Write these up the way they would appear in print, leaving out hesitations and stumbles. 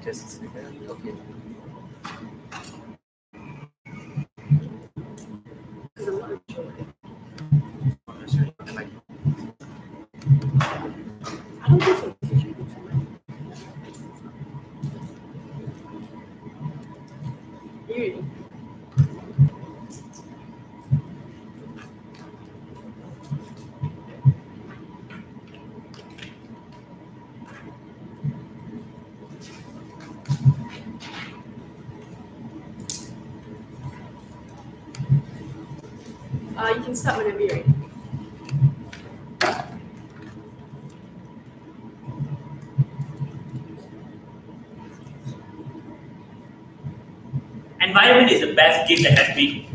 Just a second. Okay. I don't think so. Really? You can start whenever you're ready. Environment is the best gift that has been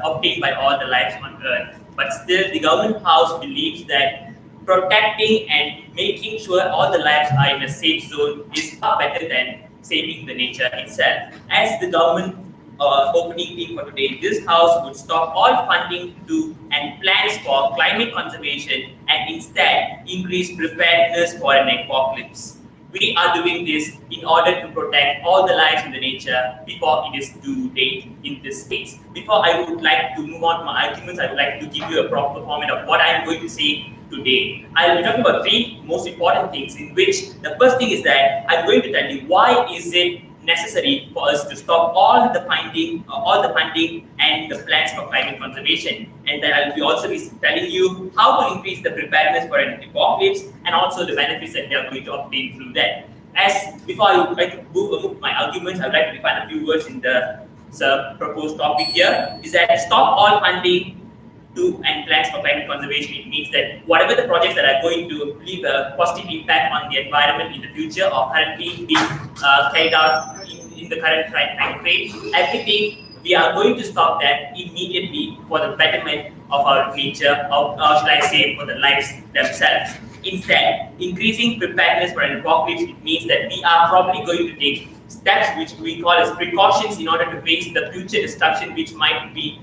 obtained by all the lives on Earth. But still, the government house believes that protecting and making sure all the lives are in a safe zone is far better than saving the nature itself. As the government opening theme for today, this house would stop all funding to and plans for climate conservation and instead increase preparedness for an apocalypse. We are doing this in order to protect all the lives in the nature before it is too late in this case. Before I would like to move on to my arguments, I would like to give you a proper format of what I am going to say today. I will be talking about three most important things, in which the first thing is that I'm going to tell you why is it necessary for us to stop all the funding and the plans for climate conservation. And then I'll be also be telling you how to increase the preparedness for an apocalypse and also the benefits that we are going to obtain through that. As before I would like to move my arguments, I would like to define a few words in the proposed topic here. Is that stop all funding to and plans for climate conservation. It means that whatever the projects that are going to leave a positive impact on the environment in the future or currently being carried out in the current time frame, everything we are going to stop that immediately for the betterment of our nature, or should I say, for the lives themselves. Instead, increasing preparedness for an apocalypse, it means that we are probably going to take steps which we call as precautions in order to face the future destruction, which might be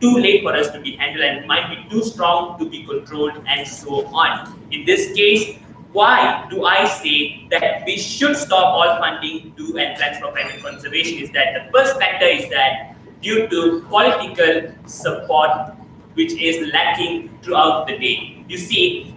too late for us to be handled and might be too strong to be controlled and so on. In this case, why do I say that we should stop all funding to and plans for climate conservation is that the first factor is that due to political support which is lacking throughout the day. You see,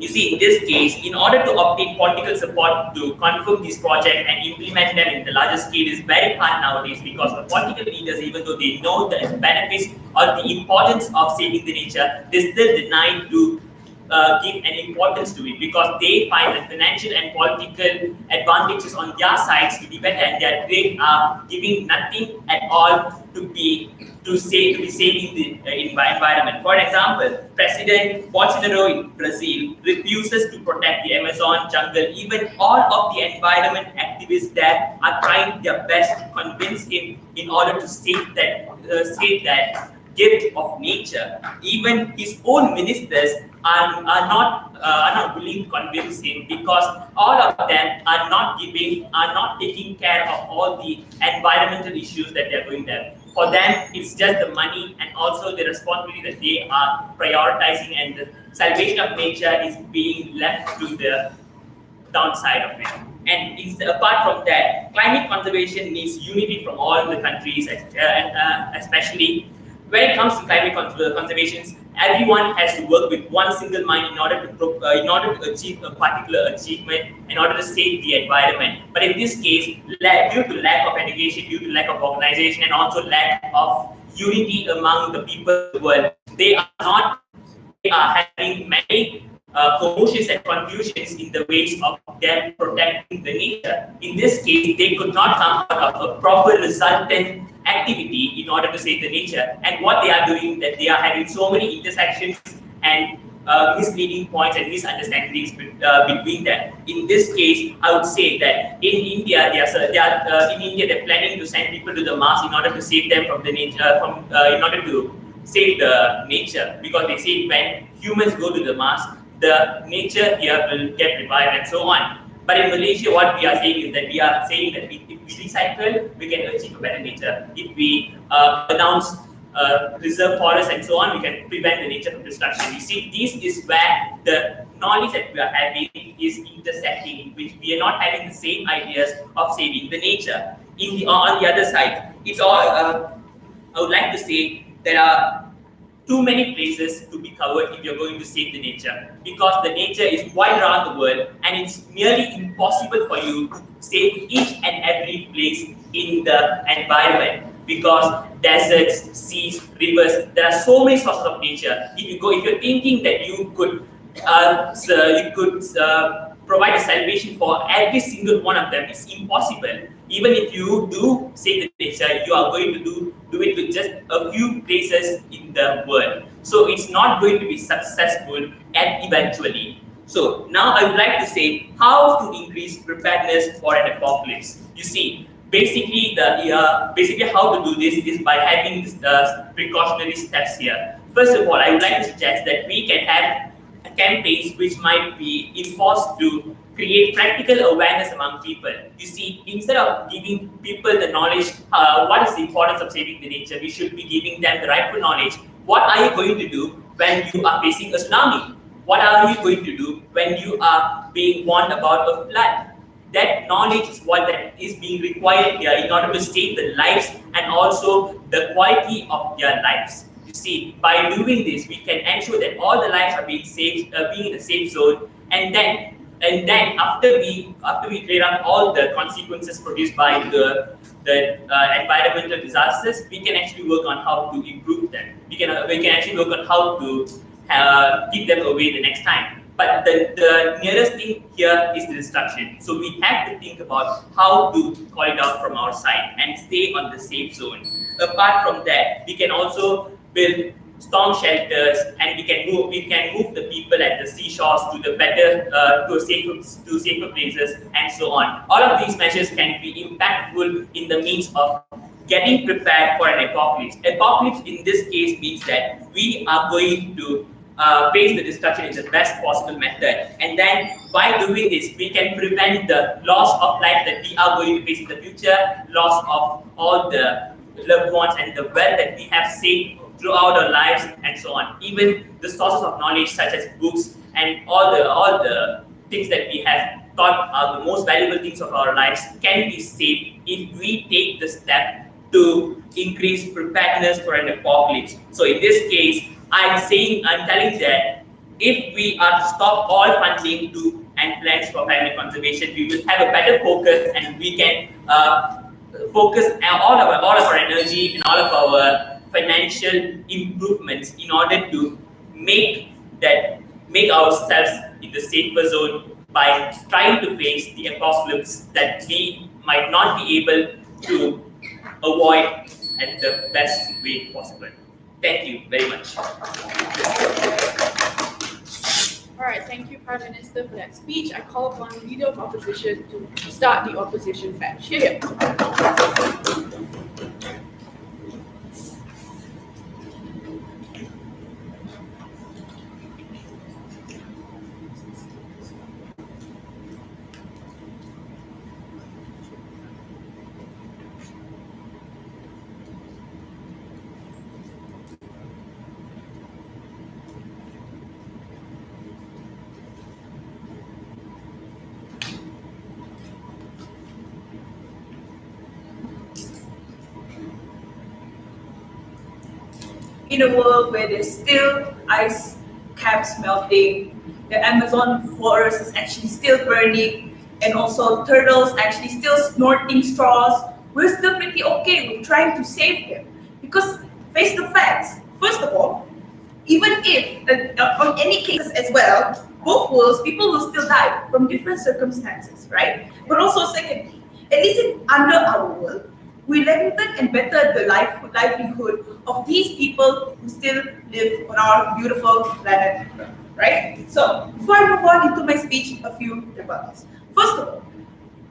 in this case, in order to obtain political support to confirm this project and implement them in the larger scale is very hard nowadays, because the political leaders, even though they know the benefits or the importance of saving the nature, they still deny to give an importance to it, because they find the financial and political advantages on their sides to be better, and they are giving nothing at all to be saving the environment. For example, President Bolsonaro in Brazil refuses to protect the Amazon jungle. Even all of the environment activists there are trying their best to convince him in order to save that gift of nature. Even his own ministers are not willing to convince him, because all of them are not taking care of all the environmental issues that they are going there. For them, it's just the money and also the responsibility that they are prioritizing, and the salvation of nature is being left to the downside of it. And apart from that, climate conservation needs unity from all the countries, especially when it comes to climate conservation. Everyone has to work with one single mind in order to achieve a particular achievement, in order to save the environment. But in this case, due to lack of education, due to lack of organization, and also lack of unity among the people of the world, they are having many commotions and confusions in the ways of them protecting the nature. In this case, they could not come out of a proper resultant activity in order to save the nature. And what they are doing, that they are having so many intersections and misleading points and misunderstandings between them. In this case, I would say that in India, they're planning to send people to the Mars in order to save them from the nature, in order to save the nature, because they say when humans go to the Mars, the nature here will get revived and so on. But in Malaysia, what we are saying is that we are saying that if we recycle, we can achieve a better nature. If we announce reserve forests and so on, we can prevent the nature from destruction. You see, this is where the knowledge that we are having is intersecting, in which we are not having the same ideas of saving the nature. On the other side, it's all. I would like to say there are too many places to be covered if you're going to save the nature, because the nature is wide around the world and it's nearly impossible for you to save each and every place in the environment, because deserts, seas, rivers, there are so many sources of nature. If you're thinking that you could provide a salvation for every single one of them, it's impossible. Even if you do save the nature, you are going to do it with just a few places in the world. So it's not going to be successful and eventually. So now I would like to say how to increase preparedness for an apocalypse. You see, basically how to do this is by having these precautionary steps here. First of all, I would like to suggest that we can have campaigns which might be enforced to create practical awareness among people. You see, instead of giving people the knowledge, what is the importance of saving the nature, we should be giving them the rightful knowledge. What are you going to do when you are facing a tsunami? What are you going to do when you are being warned about a flood? That knowledge is what that is being required here in order to save the lives and also the quality of their lives. You see, by doing this, we can ensure that all the lives are being saved, being in a safe zone, and then after we clear up all the consequences produced by the environmental disasters, we can actually work on how to improve them. We can actually work on how to keep them away the next time. But the nearest thing here is the destruction. So we have to think about how to call it out from our side and stay on the safe zone. Apart from that, we can also build storm shelters, and we can move the people at the seashores to the better to safer places, and so on. All of these measures can be impactful in the means of getting prepared for an apocalypse. Apocalypse in this case means that we are going to face the destruction in the best possible method, and then by doing this, we can prevent the loss of life that we are going to face in the future, loss of all the loved ones and the wealth that we have saved throughout our lives, and so on. Even the sources of knowledge such as books and all the things that we have thought are the most valuable things of our lives can be saved if we take the step to increase preparedness for an apocalypse. So in this case, I'm telling that if we are to stop all funding to and plans for climate conservation, we will have a better focus, and we can focus all of our energy and all of our financial improvements in order to make ourselves in the safer zone by trying to face the apocalypse that we might not be able to avoid at the best way possible. Thank you very much. All right, thank you, Prime Minister, for that speech. I call upon the Leader of Opposition to start the opposition match. Here. In a world where there's still ice caps melting, the Amazon forest is actually still burning, and also turtles actually still snorting straws, we're still pretty okay with trying to save them. Because face the facts, first of all, even if, on any cases as well, both worlds, people will still die from different circumstances, right? But also secondly, at least under our world, we lengthen and better the livelihood of these people who still live on our beautiful planet, right? So before I move on into my speech, a few rebuttals. First of all,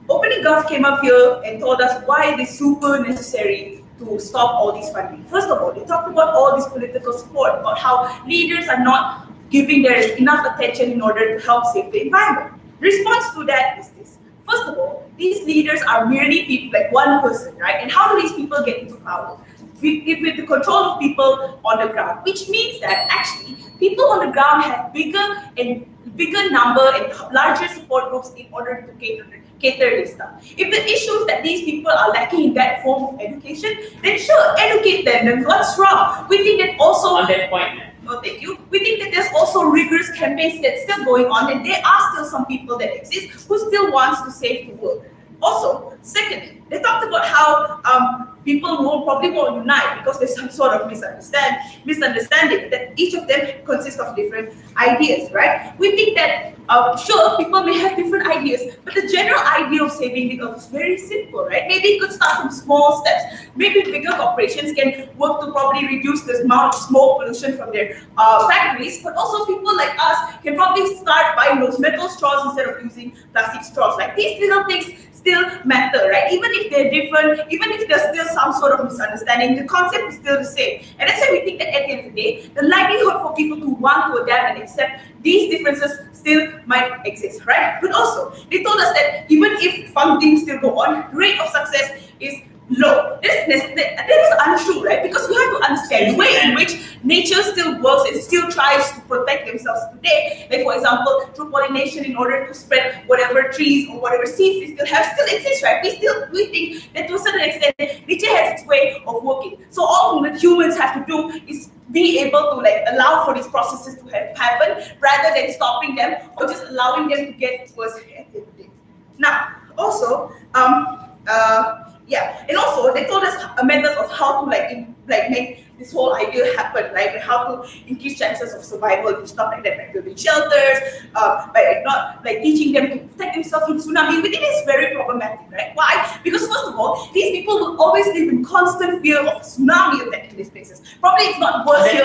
Opening Gulf came up here and told us why it is super necessary to stop all these funding. First of all, they talked about all this political support, about how leaders are not giving their enough attention in order to help save the environment. The response to that is this. First of all, these leaders are merely people, like one person, right? And how do these people get into power? With the control of people on the ground, which means that actually people on the ground have bigger and bigger number and larger support groups in order to cater this stuff. If the issues that these people are lacking in that form of education, then sure, educate them. Then what's wrong? We think that also On that point, ma'am. no, thank you. We think that there's also rigorous campaigns that's still going on, and there are still some people that exist who still wants to save the world. Also, secondly, they talked about how people probably won't unite because there's some sort of misunderstanding that each of them consists of different ideas, right? We think that sure, people may have different ideas, but the general idea of saving the earth is very simple, right? Maybe it could start from small steps. Maybe bigger corporations can work to probably reduce the amount of smoke pollution from their factories, but also people like us can probably start buying those metal straws instead of using plastic straws. Like these little things still matter, right? Even if they're different, even if there's still some sort of misunderstanding, the concept is still the same. And that's why we think that at the end of the day, the likelihood for people to want to adapt and accept these differences still might exist, right? But also, they told us that even if funding still go on, the rate of success is low. That is untrue, right? Because we have to understand the way in which nature still works and still tries to protect themselves today. Like for example, through pollination in order to spread whatever trees or whatever seeds they still have still exists, right? We think that to a certain extent, nature has its way of working. So all that humans have to do is be able to like allow for these processes to happen rather than stopping them or just allowing them to get worse at the end of the day. Now, also, yeah, and also they told us a method of how to make this whole idea happen, right? And how to increase chances of survival and stuff like that, like building shelters, by not like teaching them to protect themselves from tsunami. We think it's very problematic, right? Why? Because first of all, these people will always live in constant fear of tsunami attacking these places. Probably it's not worse here.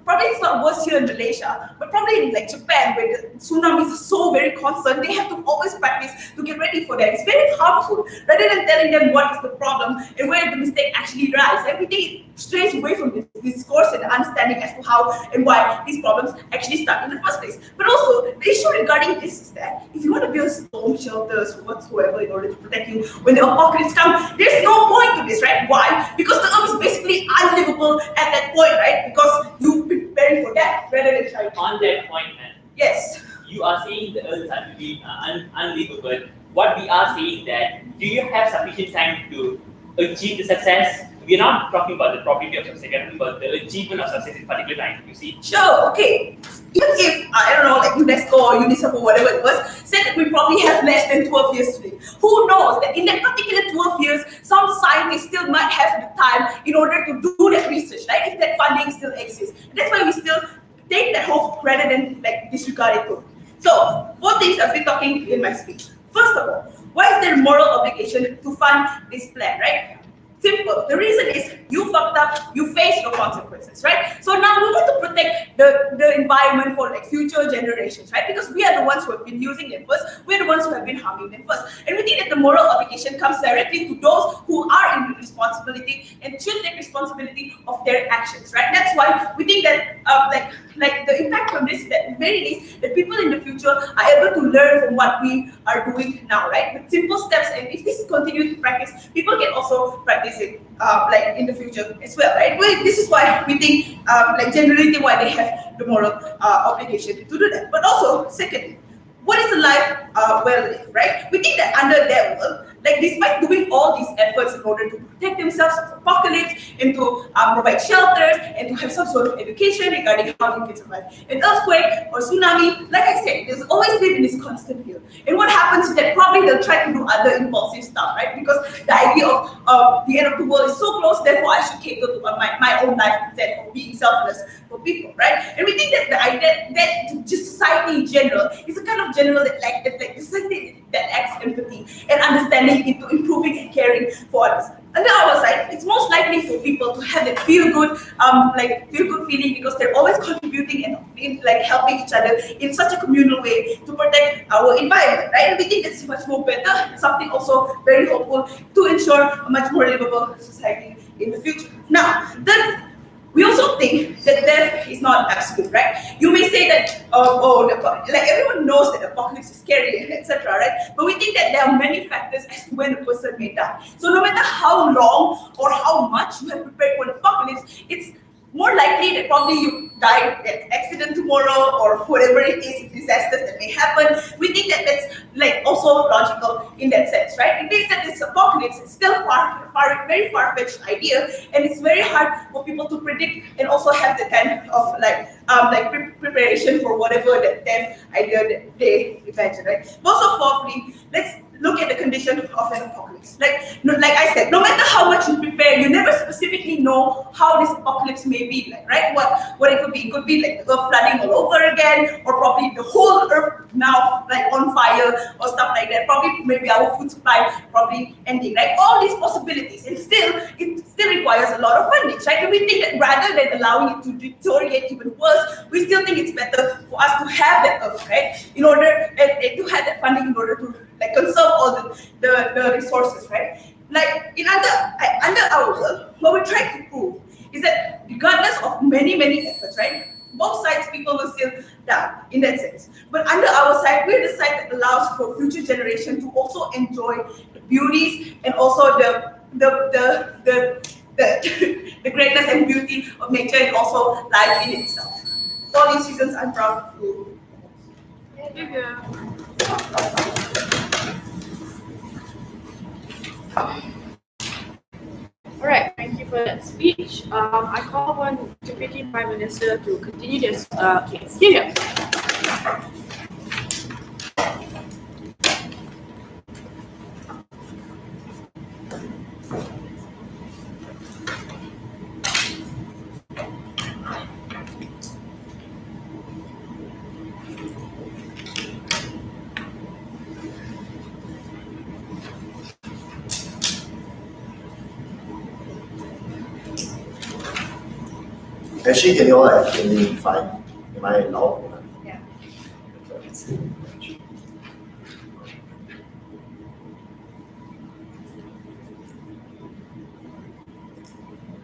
Probably it's not worse here in Malaysia, but probably in like Japan, where the tsunamis are so very constant, they have to always practice to get ready for that. It's very harmful. Rather than telling them what is the problem and where the mistake actually lies, everything strays away from this discourse and understanding as to how and why these problems actually start in the first place. But also, the issue regarding this is that if you want to build storm shelters or whatsoever in order to protect you when the apocalypse comes, there's no point to this, right? Why? Because the earth is basically unlivable at that point, right? Because you've been preparing for that rather than trying to. On that point, man. Yes. You are saying the earth is unlivable. What we are saying that, do you have sufficient time to achieve the success? We are not talking about the probability of success, we are talking about the achievement of success in particular time, you see? Sure, okay. Even if, I don't know, like UNESCO or UNICEF or whatever it was, said that we probably have less than 12 years today. Who knows that in that particular 12 years, some scientists still might have the time in order to do that research, right? If that funding still exists. And that's why we still take that hope rather than like disregard it totally. So, 4 things I've been talking in my speech. First of all, why is there a moral obligation to fund this plan, right? Simple. The reason is you fucked up, you face your consequences, right? So now we want to protect the environment for like future generations, right? Because we are the ones who have been using them first, we're the ones who have been harming them first. And we think that the moral obligation comes directly to those who are in responsibility and should take responsibility of their actions, right? That's why we think that like the impact from this, at the very least, that people in the future are able to learn from what we are doing now, right? With simple steps, and if this continues to practice, people can also practice it like in the future as well, right? This is why we think like generally why they have the moral obligation to do that. But also, secondly, what is a life well lived, right? We think that under their world, like despite doing all these efforts in order to protect themselves from apocalypse and to provide shelters and to have some sort of education regarding how you can survive an earthquake or tsunami, like I said, there's always been this constant fear. And what happens is that probably they'll try to do other impulsive stuff, right? Because the idea of the end of the world is so close, therefore I should cater to my own life instead of being selfless for people, right? And we think that the idea that just society in general is a kind of general that society that lacks empathy and understanding into improving and caring for others. On the other side, it's most likely for people to have that feel good feeling because they're always contributing and like helping each other in such a communal way to protect our environment, right? And we think it's much more better, something also very hopeful to ensure a much more livable society in the future. Now, then we also think that death is not absolute, right? You may say that, like everyone knows that the apocalypse is scary, etc., right? But we think that there are many factors as to when a person may die. So no matter how long or how much you have prepared for the apocalypse, it's more likely that probably you die in accident tomorrow or whatever it is, disasters that may happen. We think that that's like also logical in that sense, right? It means that this apocalypse is still very far-fetched idea, and it's very hard for people to predict and also have the kind of preparation for whatever that death idea that they imagine, right? Also, fourthly, let's look at the condition of an apocalypse. Like I said, no matter how much you prepare, you never specifically know how this apocalypse may be like, right? What it could be. It could be like the earth flooding all over again, or probably the whole earth now like on fire or stuff like that. Probably maybe our food supply probably ending. Like all these possibilities, and it still requires a lot of funding, right? And we think that rather than allowing it to deteriorate even worse, we still think it's better for us to have that earth, right? In order to have that funding in order to like conserve all the resources, right? Like under our world, what we're trying to prove is that regardless of many efforts, right? Both sides people will still die in that sense. But under our side, we're the side that allows for future generation to also enjoy the beauties and also the greatness and beauty of nature and also life in itself. For all these reasons, I'm proud to. Thank you. All right, thank you for that speech. I call upon Deputy Prime Minister to continue this case. Here. Actually, can you all hear me fine? Am I loud enough? Yeah.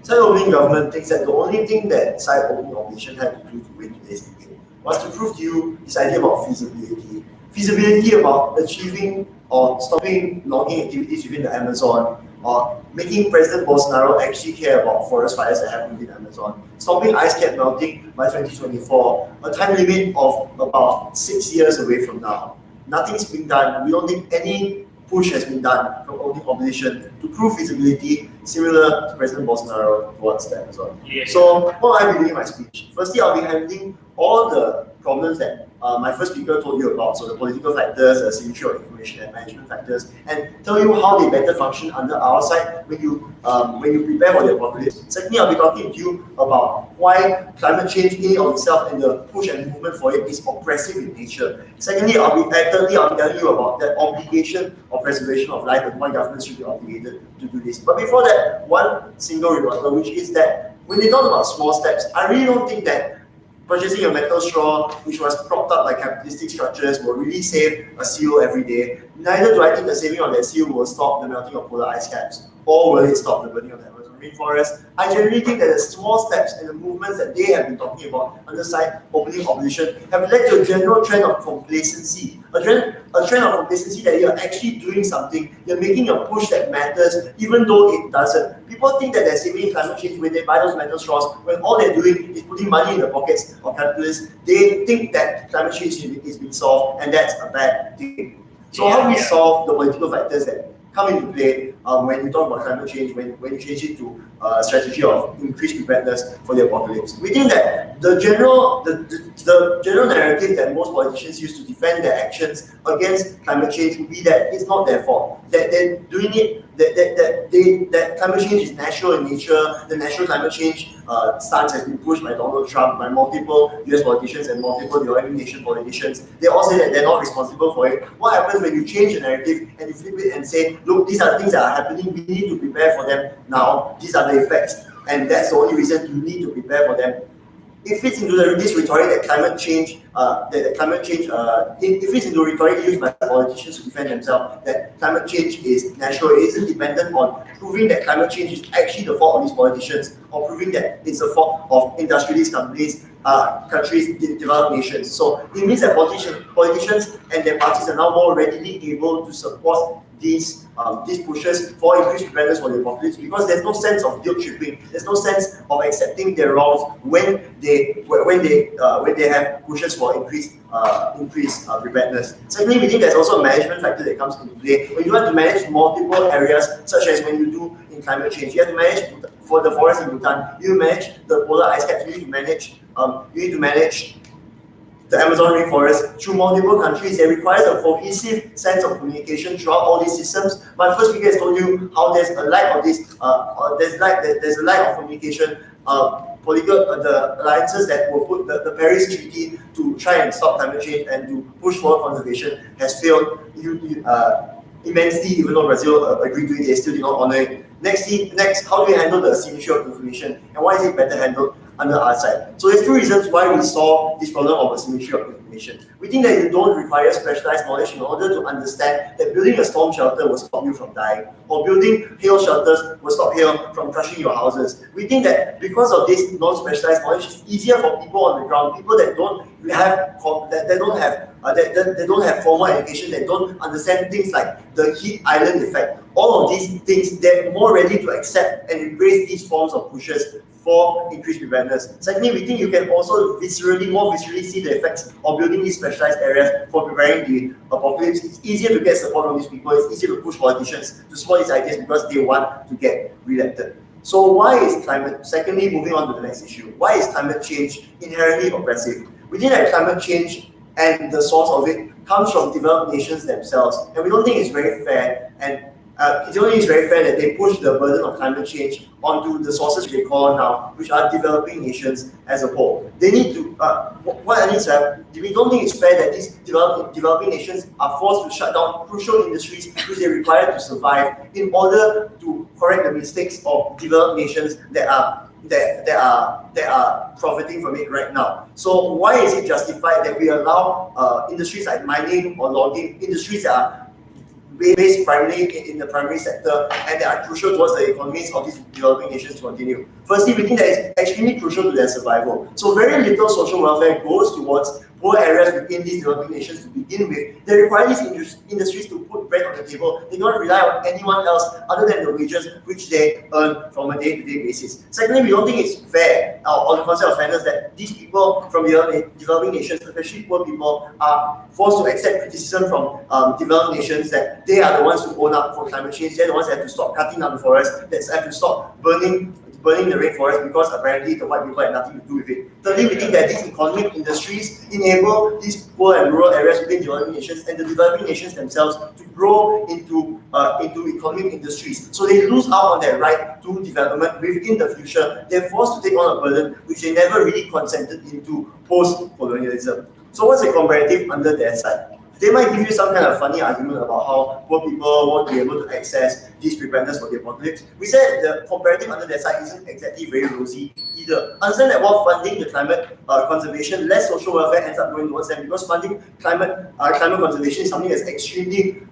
Side-opening government thinks that the only thing that side-opening opposition had to do to win today's debate was to prove to you this idea about feasibility. Feasibility about achieving or stopping logging activities within the Amazon, or making President Bolsonaro actually care about forest fires that happen within the Amazon, stopping ice cap melting by 2024, a time limit of about 6 years away from now. Nothing's been done. We don't think any push has been done from the opposition to prove feasibility similar to President Bolsonaro towards the Amazon. Yes. So what I'll be doing in my speech, firstly I'll be handling all the problems that my first speaker told you about, so the political factors, the symmetry of information and management factors, and tell you how they better function under our side when you prepare for the apocalypse. Secondly, I'll be talking to you about why climate change in and of itself and the push and movement for it is oppressive in nature. Thirdly, I'll be telling you about that obligation of preservation of life and why governments should be obligated to do this. But before that, one single rebuttal, which is that when they talk about small steps, I really don't think that purchasing a metal straw, which was propped up by capitalistic structures, will really save a seal every day. Neither do I think the saving of that seal will stop the melting of polar ice caps, or will it stop the burning of the Amazon rainforest. I generally think that the small steps and the movements that they have been talking about on the side opening opposition have led to a general trend of complacency. A trend of complacency that you're actually doing something, you're making a push that matters, even though it doesn't. People think that they're saving climate change when they buy those metal straws, when all they're doing is putting money in the pockets of capitalists. They think that climate change is being solved, and that's a bad thing. So how do we solve the political factors that come into play when you talk about climate change, when you change it to a strategy of increased preparedness for the apocalypse? We think that the general narrative that most politicians use to defend their actions against climate change would be that it's not their fault, that they're doing it, that climate change is natural in nature. The natural climate change stance has been pushed by Donald Trump, by multiple US politicians and multiple developing nation politicians. They all say that they're not responsible for it. What happens when you change the narrative and you flip it and say, look, these are things that are happening, we need to prepare for them now, these are the effects, and that's the only reason you need to prepare for them. It fits into this rhetoric that climate change, it fits into a rhetoric used by politicians to defend themselves that climate change is natural. It isn't dependent on proving that climate change is actually the fault of these politicians, or proving that it's the fault of industrialist companies countries, developed nations. So it means that politicians and their parties are now more readily able to support these pushes for increased preparedness for the populace, because there's no sense of guilt tripping. There's no sense of accepting their wrongs when they have pushes for increased preparedness. Secondly, we think there's also a management factor that comes into play. When you want to manage multiple areas, such as when you do in climate change, you have to manage for the forest in Bhutan. You manage the polar ice caps. You need to manage the Amazon rainforest through multiple countries. It requires a cohesive sense of communication throughout all these systems. My first speaker has told you how there's a lack of this. There's a lack of communication. The alliances that will put the Paris Treaty to try and stop climate change and to push for conservation has failed immensely. Even though Brazil agreed to it, they still did not honor it. Next, how do we handle the asymmetry of information, and why is it better handled under our side? So there's two reasons why we saw this problem of asymmetry of information. We think that you don't require specialized knowledge in order to understand that building a storm shelter will stop you from dying, or building hail shelters will stop hail from crushing your houses. We think that because of this non-specialized knowledge, it's easier for people on the ground, people that don't have formal education, that don't understand things like the heat island effect. All of these things, they're more ready to accept and embrace these forms of pushes for increased preparedness. Secondly, we think you can also more viscerally see the effects of building these specialized areas for preparing the apocalypse. It's easier to get support from these people. It's easier to push politicians to support these ideas because they want to get re-elected. So why is climate, secondly, moving on to the next issue, why is climate change inherently oppressive? We think that climate change and the source of it comes from developed nations themselves, and we don't think it's very fair, and it only is very fair that they push the burden of climate change onto the sources they call on now, which are developing nations as a whole. They need to, we don't think it's fair that these developing nations are forced to shut down crucial industries which they require to survive in order to correct the mistakes of developed nations that are profiting from it right now. So why is it justified that we allow industries like mining or logging, industries that are based primarily in the primary sector and that are crucial towards the economies of these developing nations to continue? Firstly, we think that it's extremely crucial to their survival. So very little social welfare goes towards poor areas within these developing nations to begin with. They require these industries to put bread on the table. They don't rely on anyone else other than the wages which they earn from a day-to-day basis. Secondly, we don't think it's fair, on the concept of fairness, that these people from the developing nations, especially poor people, are forced to accept criticism from developed nations that they are the ones who own up for climate change. They're the ones that have to stop cutting down the forest, that have to stop burning the rainforest because apparently the white people had nothing to do with it. Thirdly, we think that these economic industries enable these poor and rural areas within developing nations and the developing nations themselves to grow into economic industries. So they lose out on their right to development within the future. They're forced to take on a burden which they never really consented into post-colonialism. So what's the comparative under their side? They might give you some kind of funny argument about how poor people won't be able to access these preparedness for the apocalypse. We said the comparative under their side isn't exactly very rosy either. Understand that while funding the climate conservation, less social welfare ends up going towards them, because funding climate conservation is something that's extremely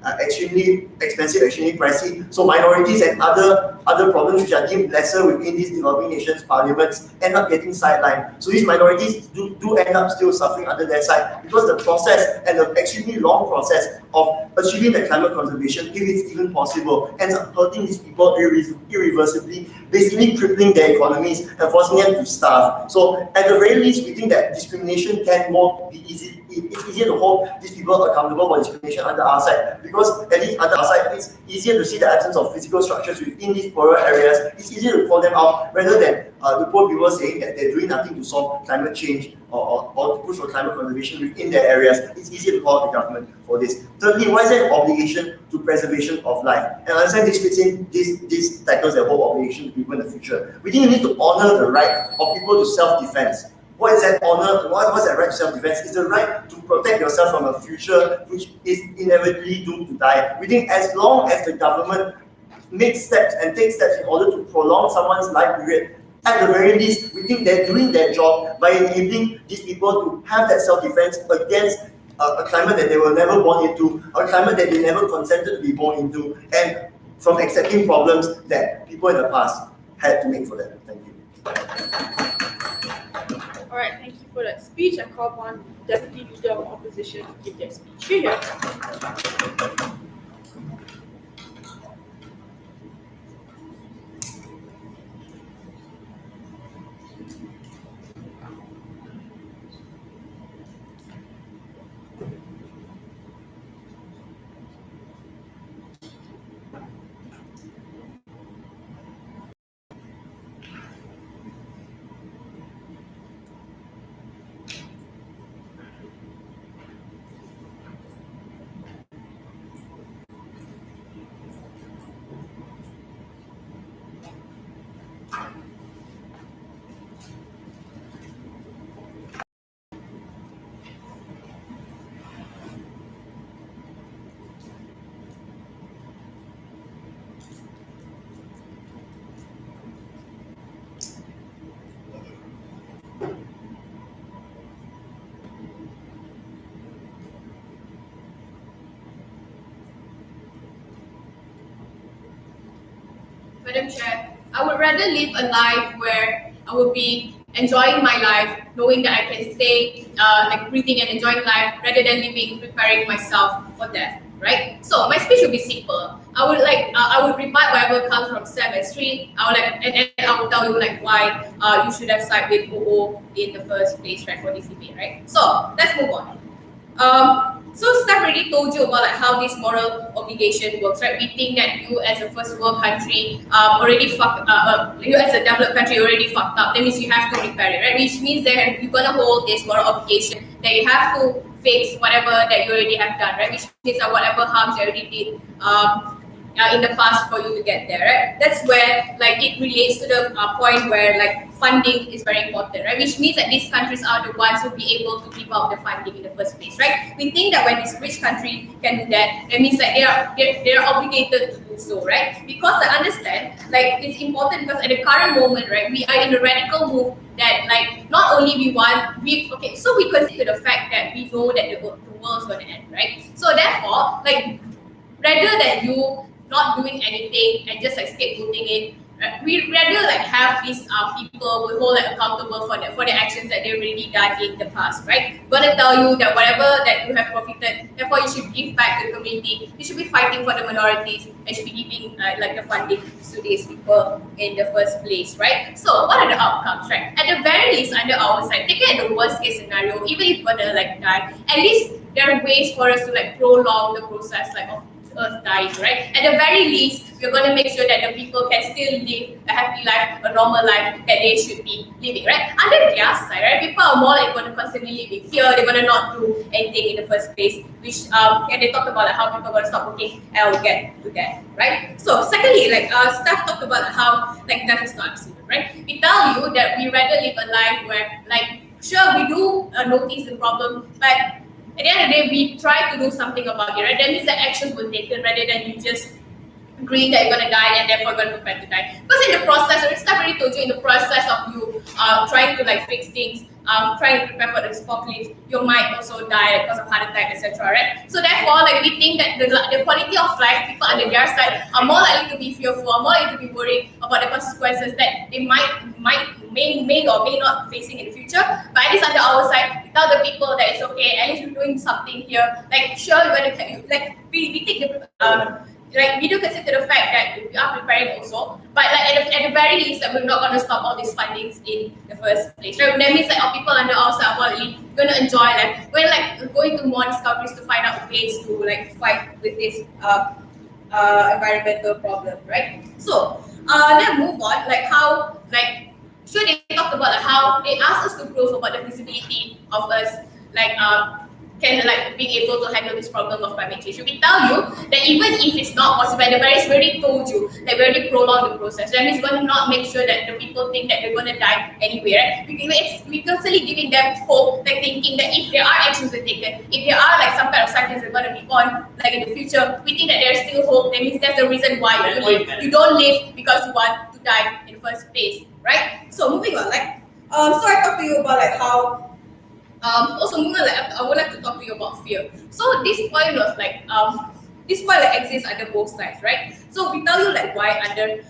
expensive, extremely pricey. So minorities and other problems which are deemed lesser within these developing nations' parliaments end up getting sidelined. So these minorities do end up still suffering under their side, because the process and the extremely long process of achieving the climate conservation, if it's even possible, ends up hurting these people irreversibly, basically crippling their economies and forcing them to starve. So at the very least, we think that discrimination can be easy. It's easier to hold these people accountable for discrimination under our side, because at least under our side, it's easier to see the absence of physical structures within these poorer areas. It's easier to call them out rather than the poor people saying that they're doing nothing to solve climate change or to push for climate conservation within their areas. It's easier to call out the government for this. Thirdly, why is there an obligation to preservation of life? And I understand this fits in, this tackles the whole obligation to people in the future. We think you need to honor the right of people to self-defense. What is that honor? What's that right to self-defense? It's the right to protect yourself from a future which is inevitably doomed to die. We think as long as the government makes steps and takes steps in order to prolong someone's life period, at the very least, we think they're doing their job by enabling these people to have that self-defense against a climate that they were never born into, a climate that they never consented to be born into, and from accepting problems that people in the past had to make for them. Thank you. All right, thank you for that speech. I call upon Deputy Leader of Opposition to give their speech. Here. Madam Chair, I would rather live a life where I would be enjoying my life, knowing that I can stay like breathing and enjoying life, rather than living preparing myself for death. Right? So my speech would be simple. I would rebut whatever comes from Sam and Street. I would and I would tell you like why you should have sided with OO in the first place, right, for this debate, right? So let's move on. So Steph already told you about like how this moral obligation works, right? We think that you as a first world country you as a developed country already fucked up. That means you have to repair it, right? Which means that you're gonna hold this moral obligation that you have to fix whatever that you already have done, right? Which means that whatever harms you already did in the past for you to get there, right? That's where like it relates to the point where like funding is very important, right? Which means that these countries are the ones who will be able to give out the funding in the first place, right? We think that when this rich country can do that, that means that they are obligated to do so, right? Because I understand like it's important because at the current moment, right, we are in a radical move that like not only so we consider the fact that we know that the world's going to end, right? So therefore, like rather than you not doing anything and just like scapegoating it, we rather like have these people we hold like accountable for the actions that they've already done in the past, right? I'm gonna tell you that whatever that you have profited, therefore you should give back to the community. You should be fighting for the minorities and should be giving like the funding to these people in the first place, right? So what are the outcomes, right? At the very least, under our side, take it at the worst case scenario, even if we're gonna like die, at least there are ways for us to like prolong the process like of Earth dying, right? At the very least, we're going to make sure that the people can still live a happy life, a normal life that they should be living, right? Under their side, right, people are more like going to constantly live in fear. They're going to not do anything in the first place, which and they talked about like, how people are going to stop working, and I'll get to that, right? So secondly, like Steph talked about how like death is not absolute, right? We tell you that we rather live a life where like sure we do notice the problem, but at the end of the day, we try to do something about it, right? That means that actions were taken rather than you just agreeing that you're going to die and therefore going to prepare to die. Because in the process, Steph already told you, in the process of you trying to like fix things, trying to prepare for the apocalypse, you might also die because of heart attack, etc. Right? So therefore, like we think that the quality of life, people under their side are more likely to be fearful, are more likely to be worried about the consequences that they may or may not facing in the future. But at least under our side, we tell the people that it's okay. At least we're doing something here. Like sure, we're gonna like we take the like we do consider the fact that we are preparing also, but like at the very least that we're not going to stop all these fundings in the first place. Right? That means that our people under our side are going to enjoy life. We're like going to more discoveries to find out ways to like fight with this environmental problem, right? So then move on, like how like sure they talked about like how they asked us to prove about the feasibility of us like can like being able to handle this problem of climate change. We tell you that even if it's not possible, and the Paris already told you that we already prolong the process. That means we're going to not make sure that the people think that they're going to die anyway. Right? We're constantly giving them hope, like thinking that if there are actions that taken, if there are like some kind of scientists that are going to be on like in the future, we think that there's still hope. That means that's the reason why you live. You don't live because you want to die in the first place, right? So moving on, like so I talked to you about like how. Also, moving on, like, I would like to talk to you about fear. So this point of like this point like exists under both sides, right? So we tell you like why under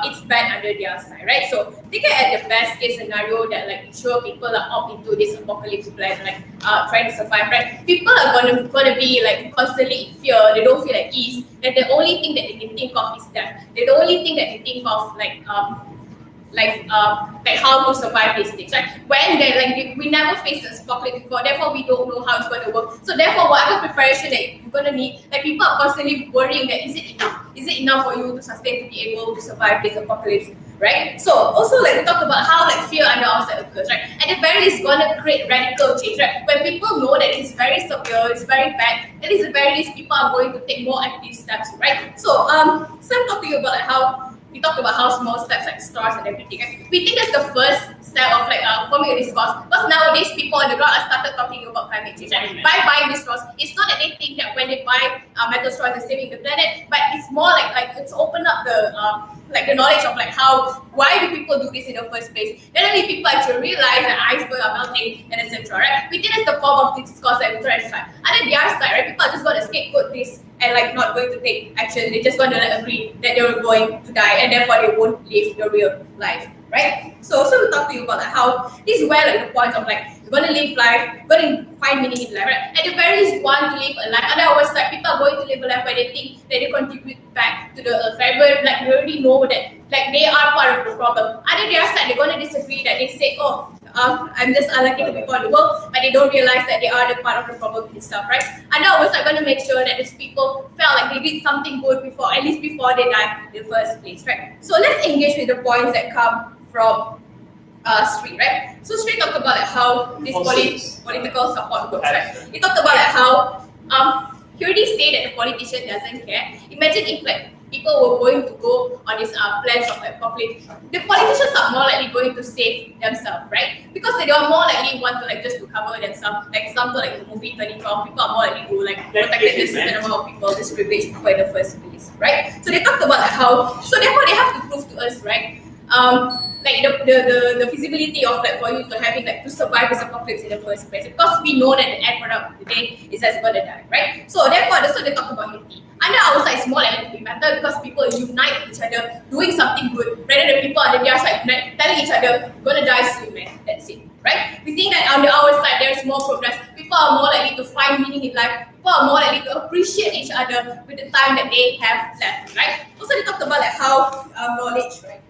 it's bad under their side, right? So take it at the best case scenario that like sure people are opt into this apocalypse plan, like trying to survive, right? People are gonna be like constantly in fear. They don't feel at ease. That the only thing that they can think of is death. The only thing that they think of like how to survive these things, right? When they like we never faced this apocalypse before, therefore we don't know how it's going to work. So therefore, whatever preparation that you're going to need, like people are constantly worrying that is it enough? Is it enough for you to sustain to be able to survive this apocalypse, right? So also like we talked about how like fear under outside occurs, right? At the very least, it's going to create radical change, right? When people know that it's very severe, it's very bad, at least at the very least, people are going to take more active steps, right? So so I'm talking about like how. We talked about how small steps like stars and everything. Right? We think that's the first step of like forming a discourse. Because nowadays people on the ground are started talking about climate change. Right? By buying these straws, it's not that they think that when they buy metal straws they're saving the planet, but it's more like it's opened up the the knowledge of like why do people do this in the first place. Then only people actually realize that icebergs are melting and etc. Right? We think that's the form of discourse that we try to try. And then the other side, right? People are just going to scapegoat this and like not going to take action. They're just going to like agree that they're going to die and therefore they won't live the real life, right? So we talk to you about like how this is where like the point of like you're going to live life, you're going to find meaning in life, right? At the very least, want to live a life. And I always like people are going to live a life where they think that they contribute back to the earth, right? Where like they already know that like they are part of the problem. And then the other side, they're going to disagree that they say, oh, I'm just unlucky to be born in the world, but they don't realize that they are the part of the problem itself, right? And I was like going to make sure that these people felt like they did something good before, at least before they died in the first place, right? So let's engage with the points that come from Street, right? So Street talked about like how this political support works, right? He talked about like how he already said that the politician doesn't care. Imagine if like people were going to go on these plans of like public, the politicians are more likely going to save themselves, right? Because they are more likely want to like just to cover themselves. Like example, like the movie 2012, people are more likely to like protect this certain amount of people, this privileged people in the first place, right? So they talked about like how, so therefore they have to prove to us, right? Like the feasibility of like for you to having like to survive this apocalypse in the first place, because we know that the end product of the day is just gonna die, right? So therefore that's what they talk about unity. Under our side is more likely to be better because people unite each other, doing something good, rather than people on the other side telling each other, gonna die soon, man. That's it, right? We think that on the our side there is more progress. People are more likely to find meaning in life. People are more likely to appreciate each other with the time that they have left, right? Also they talked about like how knowledge, right?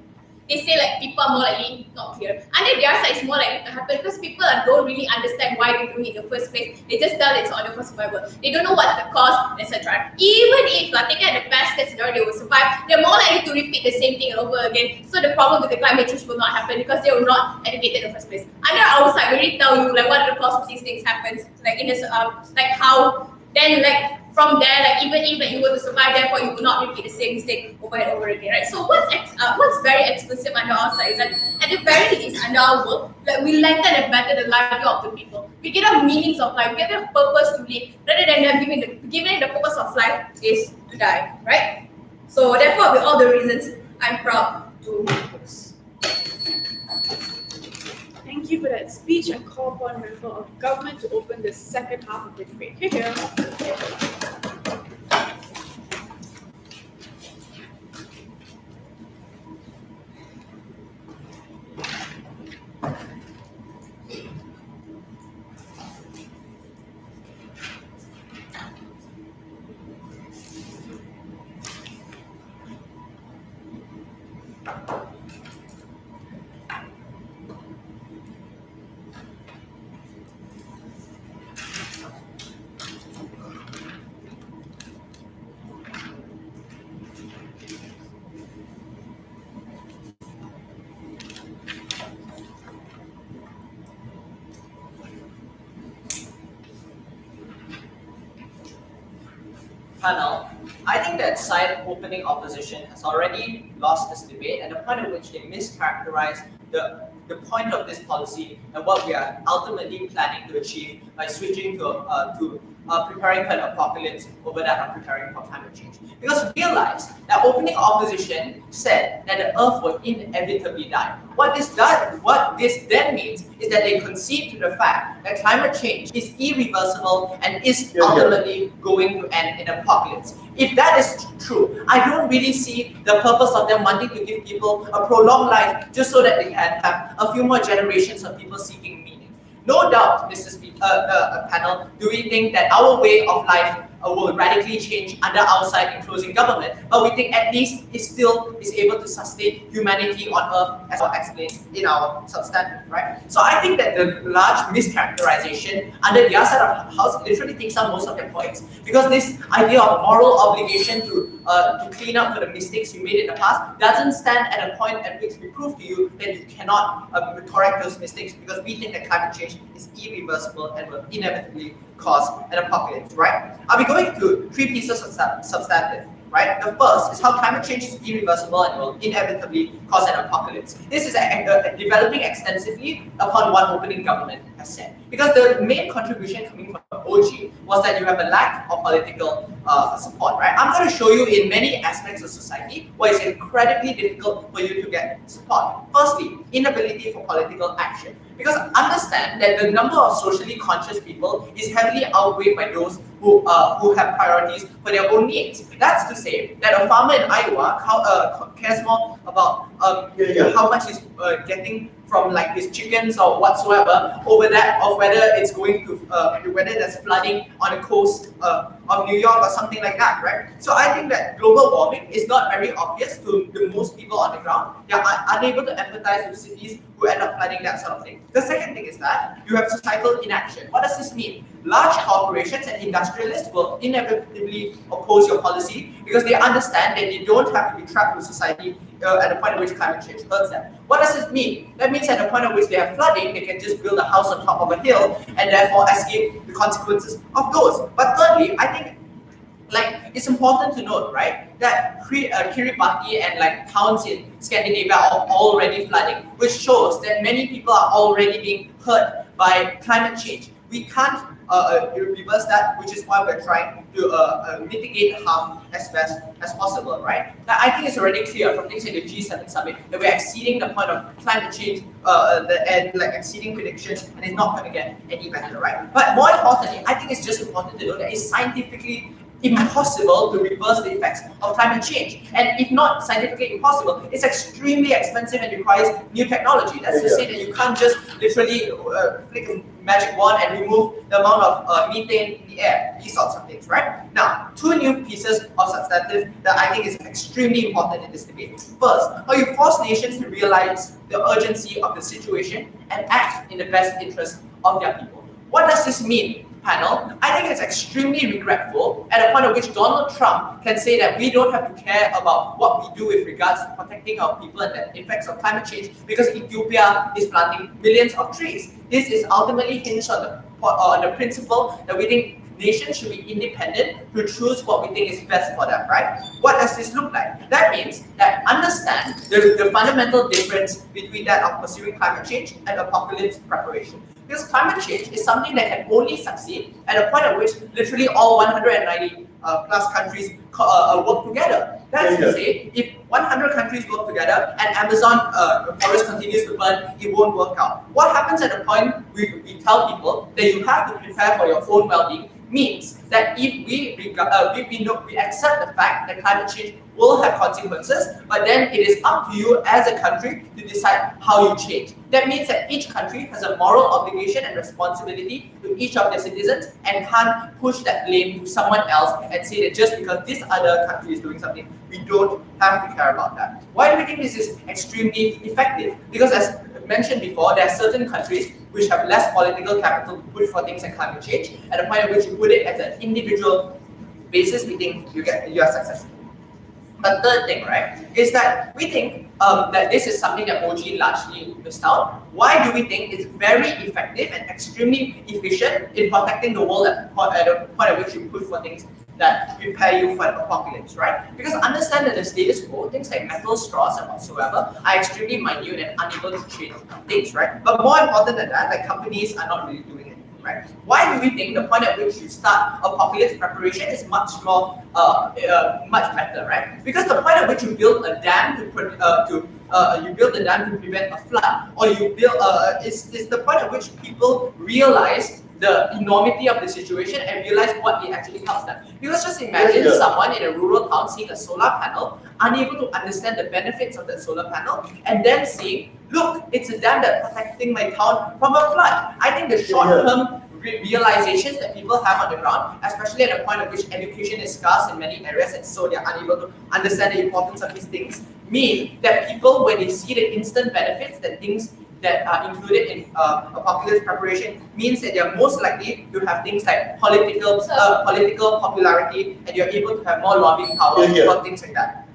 They say like people are more likely not clear. And then the other side is more likely to happen because people don't really understand why they're doing it in the first place. They just tell it's on the first survival. They don't know what's the cause, etc. Even if like taking the best case scenario they will survive, they're more likely to repeat the same thing over again. So the problem with the climate change will not happen because they were not educated in the first place. Under our side, we already tell you like what are the cause of these things happens, like in this like how then like from there, like even if like, you were to survive, therefore you will not repeat the same mistake over and over again, right? So what's very exclusive under our side is that at the very least under our work, like we lengthen and better the life of the people. We give them meanings of life, we give them purpose to live, rather than them giving the purpose of life is to die, right? So therefore, with all the reasons, I'm proud to host. Thank you for that speech. I call upon member of government to open the second half of the debate. Here. Panel, I think that side opening opposition has already lost this debate at the point at which they mischaracterize the point of this policy and what we are ultimately planning to achieve by switching to preparing for an apocalypse over that of preparing for climate change. Because realize that opening opposition said that the earth would inevitably die. What this then means is that they concede to the fact that climate change is irreversible and is ultimately going to end in apocalypse. If that is true, I don't really see the purpose of them wanting to give people a prolonged life just so that they can have a few more generations of people seeking meaning. No doubt, panel, do we think that our way of life will radically change under outside enclosing government, but we think at least it still is able to sustain humanity on Earth, as I explained in our substantive, right? So I think that the large mischaracterization under the other side of the house literally takes up most of their points, because this idea of moral obligation to clean up for the mistakes you made in the past doesn't stand at a point at which we prove to you that you cannot correct those mistakes, because we think that climate change is irreversible and will inevitably cause an apocalypse, right? I'll be going to 3 pieces of substantive, right? The first is how climate change is irreversible and will inevitably cause an apocalypse. This is developing extensively upon what opening government has said. Because the main contribution coming from OG was that you have a lack of political support, right? I'm going to show you in many aspects of society why it's incredibly difficult for you to get support. Firstly, inability for political action. Because understand that the number of socially conscious people is heavily outweighed by those who have priorities for their own needs. That's to say that a farmer in Iowa cares more about how much he's getting from like his chickens or whatsoever over that of whether it's going to whether there's flooding on the coast of New York or something like that, right? So I think that global warming is not very obvious to the most people on the ground. They are unable to empathize with cities who end up flooding, that sort of thing. The second thing is that you have societal inaction. What does this mean? Large corporations and industrialists will inevitably oppose your policy because they understand that they don't have to be trapped with society at the point at which climate change hurts them. What does this mean? That means at the point at which they have flooding, they can just build a house on top of a hill and therefore escape the consequences of those. But thirdly, I think it's important to note, right, that Kiribati and like towns in Scandinavia are already flooding, which shows that many people are already being hurt by climate change. We can't reverse that, which is why we're trying to mitigate harm as best as possible, right? Now, I think it's already clear from things like the G7 summit that we're exceeding the point of climate change and like exceeding predictions, and it's not going to get any better, right? But more importantly, I think it's just important to know that it's scientifically impossible to reverse the effects of climate change. And if not scientifically impossible, it's extremely expensive and requires new technology. That's to say that you can't just literally flick a magic wand and remove the amount of methane in the air, these sorts of things, right? Now, 2 new pieces of substantive that I think is extremely important in this debate. First, how you force nations to realize the urgency of the situation and act in the best interest of their people. What does this mean, panel? I think it's extremely regretful at a point at which Donald Trump can say that we don't have to care about what we do with regards to protecting our people and the effects of climate change because Ethiopia is planting millions of trees. This is ultimately hinged on the principle that we think nations should be independent to choose what we think is best for them, right? What does this look like? That means that understand the fundamental difference between that of pursuing climate change and apocalypse preparation. Because climate change is something that can only succeed at a point at which literally all 190 plus countries work together. That's to say, if 100 countries work together and Amazon forest continues to burn, it won't work out. What happens at the point we tell people that you have to prepare for your own well-being means that if we accept the fact that climate change will have consequences, but then it is up to you as a country to decide how you change. That means that each country has a moral obligation and responsibility to each of their citizens and can't push that blame to someone else and say that just because this other country is doing something, we don't have to care about that. Why do we think this is extremely effective? Because as mentioned before, there are certain countries which have less political capital to push for things like climate change. At the point at which you put it at an individual basis, we think you are successful. But third thing, right, is that we think that this is something that OG largely missed out. Why do we think it's very effective and extremely efficient in protecting the world at the point at which you push for things that prepare you for an apocalypse, right? Because understand that the status quo, things like metal straws and whatsoever, are extremely minute and unable to change things, right? But more important than that, like companies are not really doing it. right? Why do we think the point at which you start apocalypse preparation is much more, much better, right? Because the point at which you build a dam to prevent a flood, or you build is the point at which people realize the enormity of the situation and realize what it actually helps them. Because just imagine someone in a rural town seeing a solar panel, unable to understand the benefits of that solar panel, and then seeing, look, it's a dam that's protecting my town from a flood. I think the short-term realizations that people have on the ground, especially at the point at which education is scarce in many areas, and so they're unable to understand the importance of these things, mean that people, when they see the instant benefits, that things that are included in apocalypse preparation, means that they're most likely to have things like political popularity, and you're able to have more lobbying power for things like that.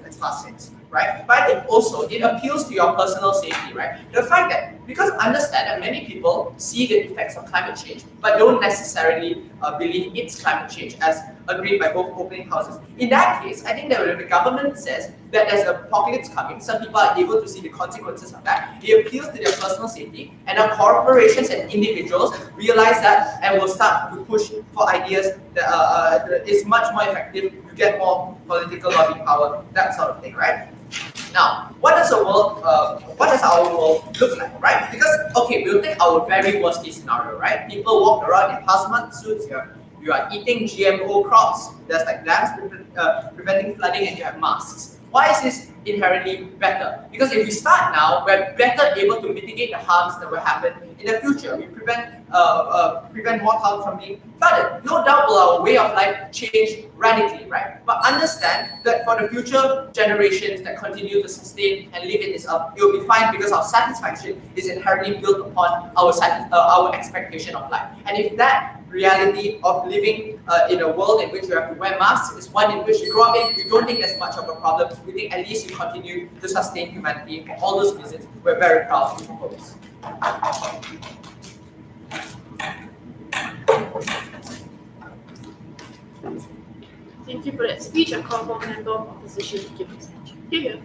That's fast things, right? But I think also it appeals to your personal safety, right? The fact that, because understand that many people see the effects of climate change, but don't necessarily believe it's climate change, as agreed by both opening houses. In that case, I think that when the government says that there's an apocalypse coming, some people are able to see the consequences of that. It appeals to their personal safety, and our corporations and individuals realize that and will start to push for ideas that is much more effective to get more political lobbying power, that sort of thing, right? Now, what does our world look like, right? Because, okay, we'll take our very worst case scenario, right? People walk around in hazmat suits, you are eating GMO crops, there's like dams preventing flooding, and you have masks. Why is this inherently better? Because if we start now, we're better able to mitigate the harms that will happen in the future. We prevent more harm from being flooded. No doubt will our way of life change radically, right? But understand that for the future generations that continue to sustain and live in this earth, it will be fine, because our satisfaction is inherently built upon our expectation of life. And if that reality of living in a world in which you have to wear masks is one in which you grow up in, we don't think there's much of a problem. We think at least you continue to sustain humanity. For all those reasons, we're very proud to propose. Thank you for that speech. I call for a member of opposition to give his speech. Here.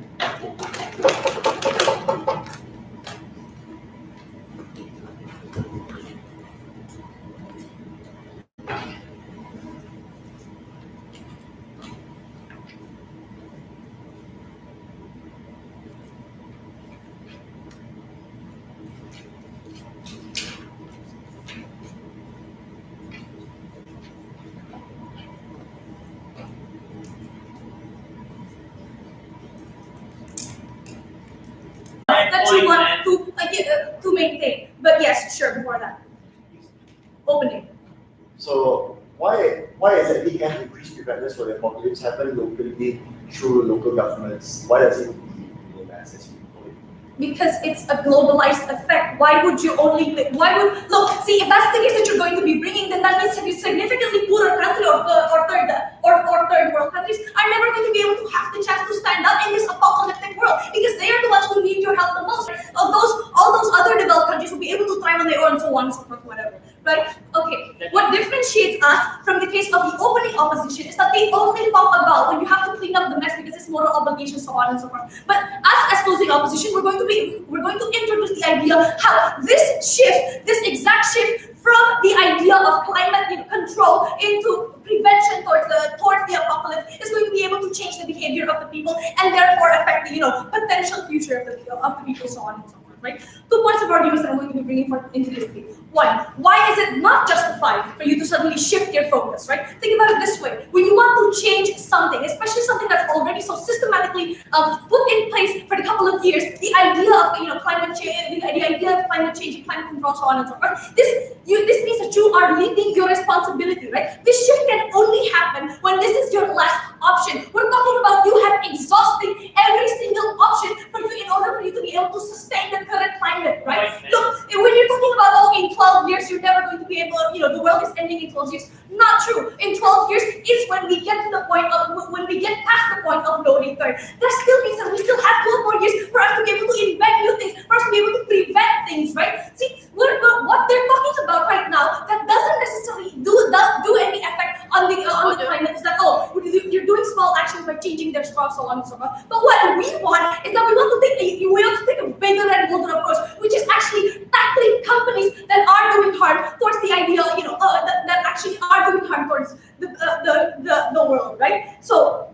That you want to maintain. But yes, sure, before that. Opening. So why exactly can increased preparedness for the apocalypse happen locally through local governments? Why does it need Nomads as we call it? Because it's a globalized effect. Why would you look, see, if that's the case that you're going to be bringing, then that means that you significantly poorer country or third world countries are never going to be able to have the chance to stand up in this apocalyptic world, because they are the ones who need your help the most. All those other developed countries will be able to thrive on their own, so on and so forth, whatever. Right? Okay. What differentiates us from the case of the opening opposition is that they only talk about when you have to clean up the mess because it's moral obligations, so on and so forth. But us as closing opposition, we're going to introduce the idea how this exact shift from the idea of climate control into prevention towards the apocalypse is going to be able to change the behavior of the people and therefore affect the potential future of the people, so on and so forth. Right? 2 points of arguments that I'm going to be bringing forth into this debate. One, why is it not justified for you to suddenly shift your focus, right? Think about it this way. When you want to change something, especially something that's already so systematically put in place for a couple of years, the idea of climate change, the idea of climate change, and climate control, so on and so forth, this means that you are leaving your responsibility, right? This shift can only happen when this is your last option. We're talking about you have exhausted every single option for you in order for you to be able to sustain the current climate, right? Look, when you're talking about, in 12 years, you're never going to be able, the world is ending in 12 years. Not true. In 12 years is when we get to the point of, when we get past the point of no return. That still means that we still have 12 more years for us to be able to invent new things, for us to be able to prevent things, right? See, what they're talking about right now, that doesn't necessarily do any effect on the climate, is that, you're doing small actions by changing their spouse, so on and so forth. But what we want is that we want to take a bigger and bolder approach, which is actually tackling companies that are doing harm towards the idea, that actually are doing harm towards the world, right? So.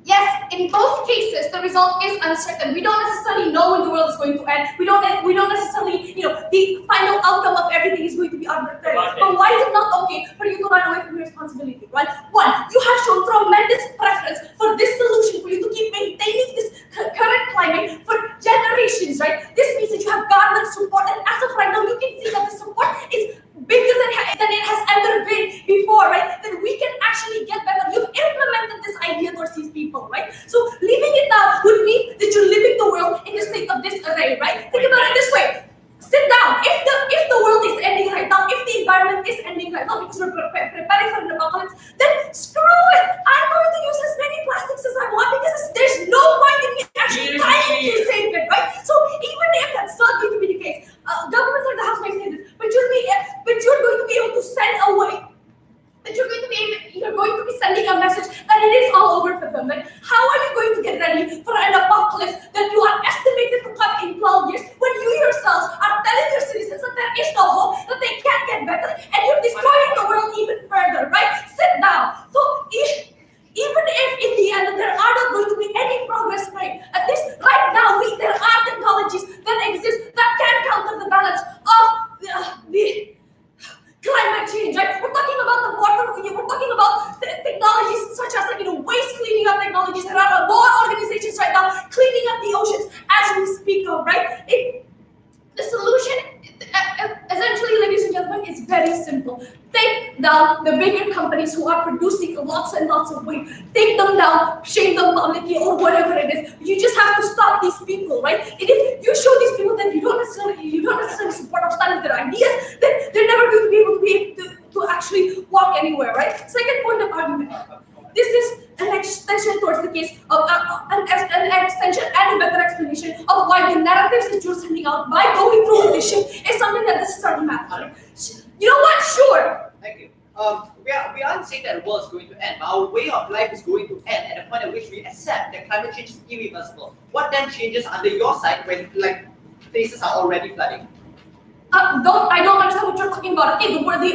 Yes, in both cases, the result is uncertain. We don't necessarily know when the world is going to end. We don't necessarily, the final outcome of everything is going to be arbitrary. But why is it not okay for you to run away from your responsibility, right? One, you have shown tremendous preference for this solution, for you to keep maintaining this current climate for generations, right? This means that you have garnered support, and as of right now, you can see that the support is bigger than it has ever been before, right? Then we can actually get better. You've implemented this idea towards these people, right? So leaving it down would mean that you're leaving the world in a state of disarray, right? Think about it this way. Sit down. If the world is ending right now, if the environment is ending right now because we're preparing for an apocalypse, then screw it. I'm going to use as many plastics as I want because there's no point in me actually trying to save it, right? So even if that's not going to be the case, governments like the House may say this, but you're going to be able to send away. That you're going to be sending a message that it is all over for them. Like, how are you going to get ready for an apocalypse that you are estimated to come in 12 years when you yourselves are telling your citizens that there is no hope, that they can't get better, and you're destroying the world even further, right? Sit down. So even if in the end there are not going to be any progress made, at least right now there are technologies that exist that can counter the balance of the climate change, right? We're talking about the water, we're talking about technologies such as waste cleaning up technologies. There are more organizations right now cleaning up the oceans as we speak of, right? The solution, essentially, ladies and gentlemen, is very simple. Take down the bigger companies who are producing lots and lots of waste. Take them down, shame them publicly, or whatever it is. You just have to stop these people, right? And if you show these people that you don't necessarily support or stand with their ideas, then they're never going to be able to actually walk anywhere, right? Second point of argument. This is an extension towards the case of an extension and a better explanation of why the narratives that you're sending out by going through this shift is something that necessarily matters. You know what? Sure. Thank you. We aren't saying that the world is going to end, but our way of life is going to end at the point at which we accept that climate change is irreversible. What then changes under your side when places are already flooding? I don't understand what you're talking about. Okay,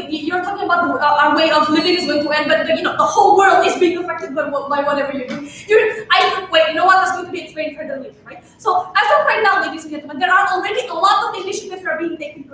you're talking about our way of living is going to end, but the whole world is being affected by whatever you're doing. Wait, you know what? That's going to be explained further later, right? So as of right now, ladies and gentlemen, there are already a lot of initiatives that are being taken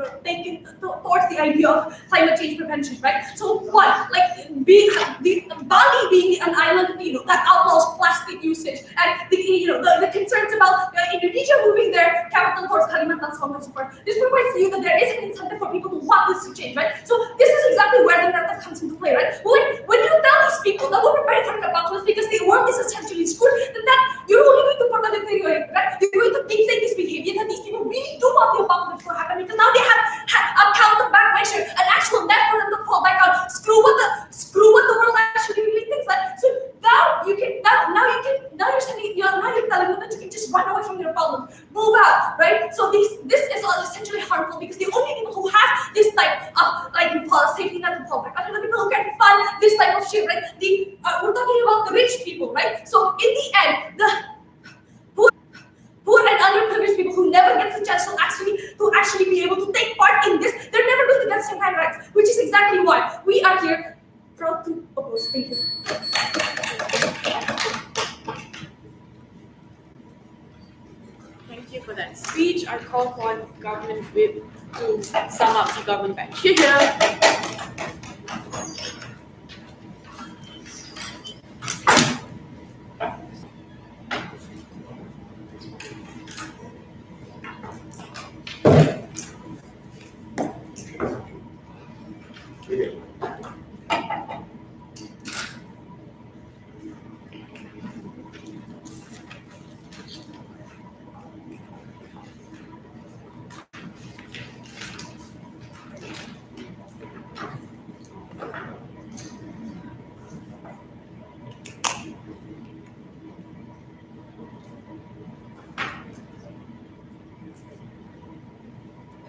towards the idea of climate change prevention, right? So one, Bali being an island, that outlaws plastic usage, and the concerns about Indonesia moving their capital towards Kalimantan, so on and so forth. This provides you that there is an incentive for people to want this to change, right? So this is exactly where the narrative comes into play, right? When you tell these people that we're preparing for an apocalypse because the world is essentially screwed, then that you're only going to further deteriorate, right? You're going to dictate this behavior that these people really do want the apocalypse to happen because now they have a counterback measure, an actual net for them to fall back on. Screw what the world actually really thinks. Like, so now you're telling them that you can just run away from your problems, move out, right? So this is all essentially harmful because the only people who have this type of safety net to fall back are the people who can fund this type of shit, right? We're talking about the rich people, right? So in the end, the poor and underprivileged people who never get the chance to actually be able to take part in this, they're never going to get some kind of rights, which is exactly why we are here proud to oppose. Thank you. Thank you for that speech. I call upon Government Whip to sum up the government back here.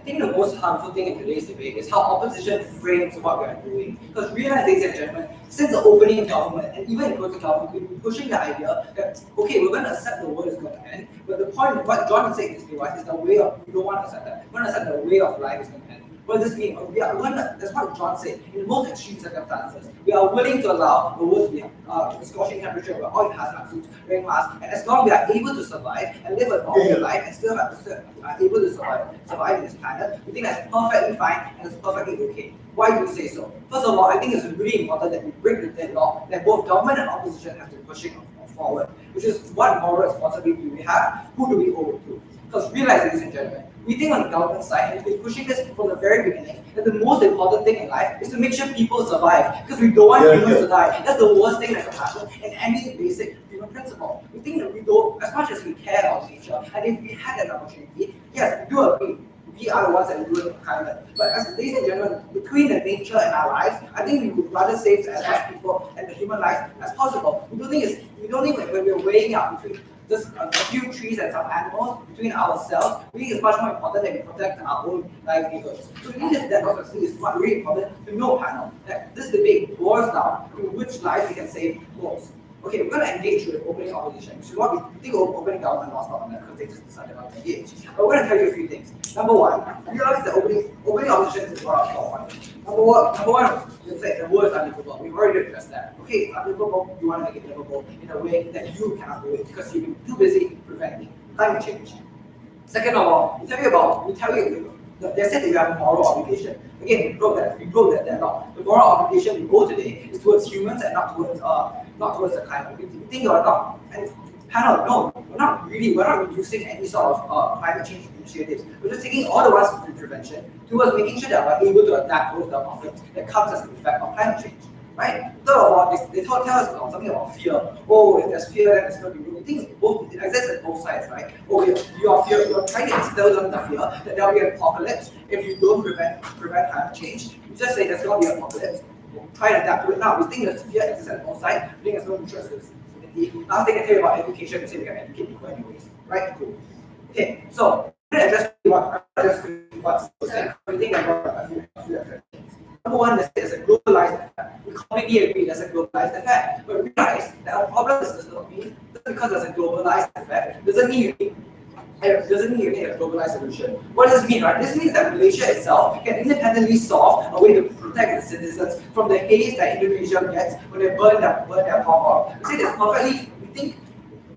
think the most harmful thing in today's debate is how opposition frames what we are doing. Because realize, ladies and gentlemen, since the opening government and even in closing government, we've been pushing the idea that, okay, we're going to accept the world is going to end, but the point, what John is saying is, right, is the way of, we don't want to accept that. We want to accept the way of life is going to end. What does this mean? That's what John said. In the most extreme circumstances, we are willing to allow the world to be scorching temperature, where all hazmat suits, wearing masks, and as long as we are able to survive and live a normal life and still are able to survive in this planet, we think that's perfectly fine and it's perfectly okay. Why do we say so? First of all, I think it's really important that we break the deadlock that both government and opposition have to pushing forward, which is what moral responsibility do we have? Who do we owe it to? Because realize, ladies and gentlemen, we think on the government side, and we've been pushing this from the very beginning, that the most important thing in life is to make sure people survive, because we don't want humans to die. That's the worst thing that can happen in any basic human principle. We think that we don't, as much as we care about nature, and if we had an opportunity, yes, we do agree, we are the ones that do it for climate. But as ladies and gentlemen, between the nature and our lives, I think we would rather save as much people and the human life as possible. We don't think that when we're weighing out between just a few trees and some animals between ourselves, we think it's much more important that we protect our own livelihoods. So we think that obviously is what really important to know, panel, that this debate boils down to which lives we can save most. Okay, we're going to engage with opening opposition. So what we think of opening government laws not on that because they just decided not to engage. But we're going to tell you a few things. Number one, realize that opening opposition is what I'm talking about. Number one, you say the word is unlivable. We've already addressed that. Okay, it's unlivable. You want to make it livable in a way that you cannot do it because you've been too busy preventing climate change. Second of all, they said that you have a moral obligation. Again, we broke that deadlock. The moral obligation we go today is towards humans and not towards the climate. We think or not. And panel, no, we're not reducing any sort of climate change initiatives. We're just taking all the ones to prevention towards making sure that we're able to adapt towards the conflicts that comes as an effect of climate change. Right? Third of all, they tell us about something about fear. Oh, if there's fear, then it's going to be. We think it exists at both sides, right? Oh, you're trying to instill them the fear that there'll be an apocalypse if you don't prevent climate change. You just say there's going to be an apocalypse. Try to adapt to it now. We think that fear exists at both sides. We think there's no mutual exclusivity. Last thing I tell you about education, we say we can educate people anyways. Right? Cool. Okay, so I'm going to address what's we think about a few questions. Number one, there's a globalized effect. We completely agree there's a globalized effect. But realize that our problem does not mean just because there's a globalized effect doesn't mean you need a globalized solution. What does this mean, right? This means that Malaysia itself can independently solve a way to protect its citizens from the haze that Indonesia gets when they burn their palm oil. We say this perfectly.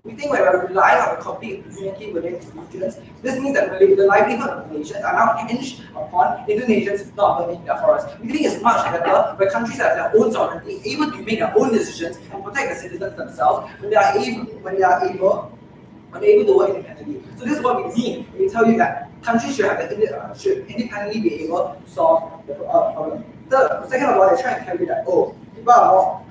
We think when we're relying on a complete unity within regions, this means that the livelihood of Malaysians are now hinged upon Indonesians not burning their forests. We think it's much better where countries have their own sovereignty, able to make their own decisions and protect the citizens themselves when they are able to work independently. So this is what we mean when we tell you that countries should independently be able to solve the problem. Second of all, they're trying to tell you that people are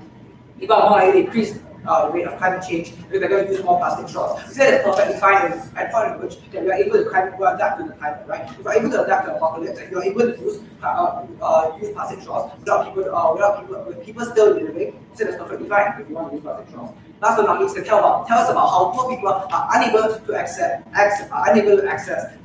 more likely to increase the rate of climate change because they're going to use more plastic straws. We say that's perfectly fine at the point at which we are able to adapt to the climate, right? If we're able to adapt to the apocalypse and you're able to use plastic straws with people still living, we say that's perfectly fine if you want to use plastic straws. Last but not least, tell us about how poor people are unable to access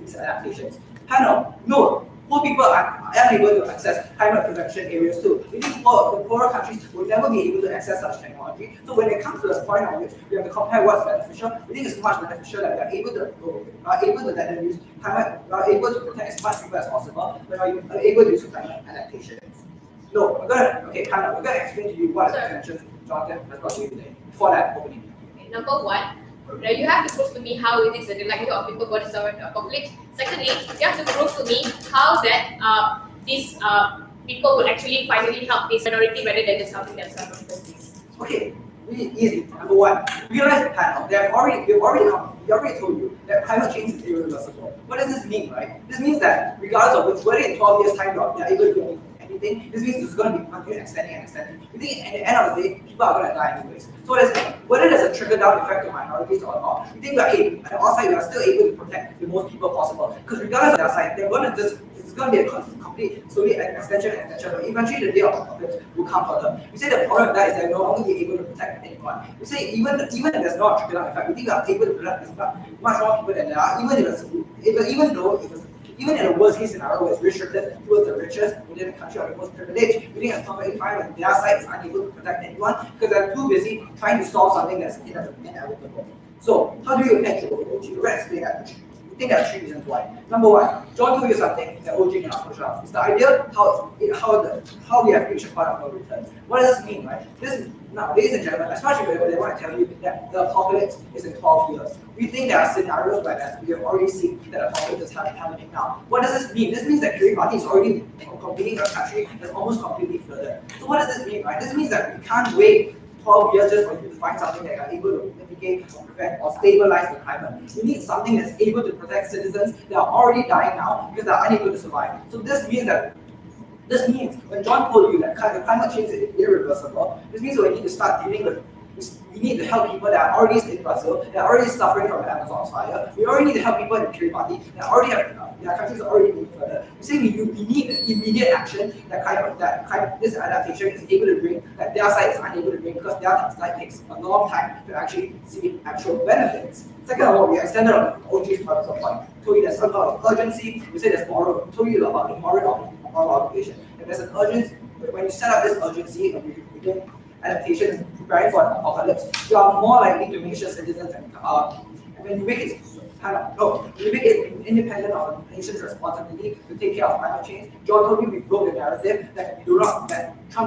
these adaptations. Panel, no. Poor people are unable to access climate prevention areas too. We think the poorer countries will never be able to access such technology. So when it comes to the point of which we have to compare what's beneficial, we think it's much beneficial that we are able to let them use climate, we are able to protect as much people as possible, we are able to use climate adaptations. No, we're going to explain to you what the intentions Jonathan has got to you today for that opening. Okay, number one, you have to prove to me how it is the likelihood of people going to survive the apocalypse. Secondly, you have to prove to me how that these people will actually finally help this minority rather than just helping themselves from this. Okay, really easy. Number one, realize the panel. We already told you that climate change is irreversible. What does this mean, right? This means that regardless of which, whether in 12 years' time you are able to do anything, this means it's going to be continuing extending. We think at the end of the day, people are going to die anyways. So whether there's a trickle-down effect to minorities or not, we think at the outside we are still able to protect the most people possible. Because regardless of their side, it's going to be a complete slowly extension. But eventually the day of apocalypse will come for them. We say the problem with that is they're no longer be able to protect anyone. We say even if there's not a trickle-down effect, we think we are able to protect much more people than there are, even though if even in a worst case scenario where it's restricted towards the richest within the country or the most privileged, we think it's perfectly fine when their side is unable to protect anyone because they're too busy trying to solve something that's inevitable. So how do you hedge over OG? We're going to explain that. I think there are 3 reasons why. Number 1, John told you something that OG cannot push out. It's the idea how we have reached a point of no return. What does this mean, right? Now, ladies and gentlemen, as much as they want to tell you that the apocalypse is in 12 years, we think there are scenarios like that. We have already seen that the apocalypse is happening now. What does this mean? This means that Kiribati is already competing a country that's almost completely flooded. So what does this mean, right? This means that we can't wait 12 years just for you to find something that are able to mitigate or prevent or stabilize the climate. You need something that's able to protect citizens that are already dying now because they're unable to survive. So this means when John told you that climate change is irreversible, this means we need to start dealing with. We need to help people that are already in Brazil, that are already suffering from the Amazon's fire. We already need to help people in Kiribati that already have their countries are already moving further. We say we need immediate action that this adaptation is able to bring, that their side is unable to bring because their side takes a long time to actually see actual benefits. Second of all, we extended on OG's purpose of point. We told you there's some kind of urgency. We say there's moral. We told you about the moral obligation. If there's an urgency, when you set up this urgency and we begin adaptation and preparing for an apocalypse, you are more likely to make sure citizens and when you make it you make it independent of a nation's responsibility to take care of climate change. John told me we broke the narrative that Trump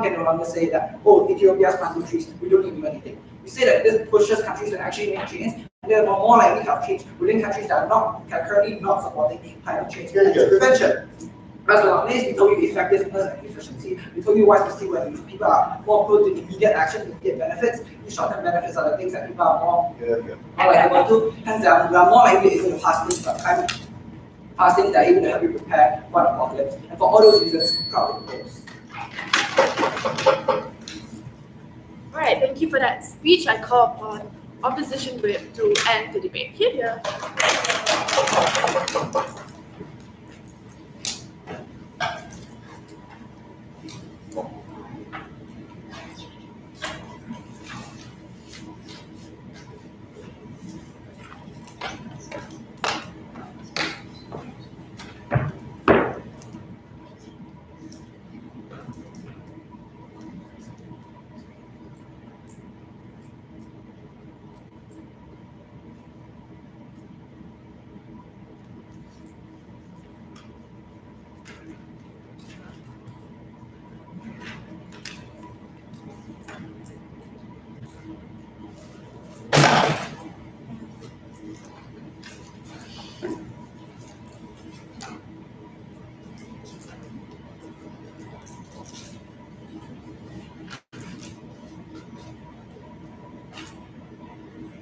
can no longer say that, oh, Ethiopia's planting trees, we don't need to do anything. We say that this pushes countries to actually make change, and they're more likely to have change within countries that are currently not supporting climate change. Prevention. As well, we told you effectiveness and efficiency. We told you why to see when people are more prone to immediate action, immediate benefits. The short-term benefits are the things that people are more likely to. Hence, we are more likely able to pass things that are able to help you prepare for an apocalypse. And for all those reasons, proud to propose. All right, thank you for that speech. I call upon opposition whip to end the debate. Here.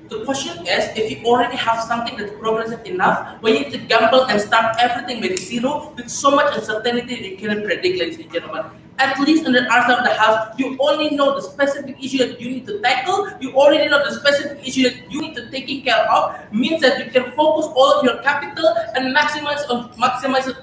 The question is, if you already have something that's progressive enough, we need to gamble and start everything with zero with so much uncertainty that you cannot predict, ladies and gentlemen. At least in the answer of the house, you only know the specific issue that you need to tackle. You already know the specific issue that you need to take care of. Means that you can focus all of your capital and maximize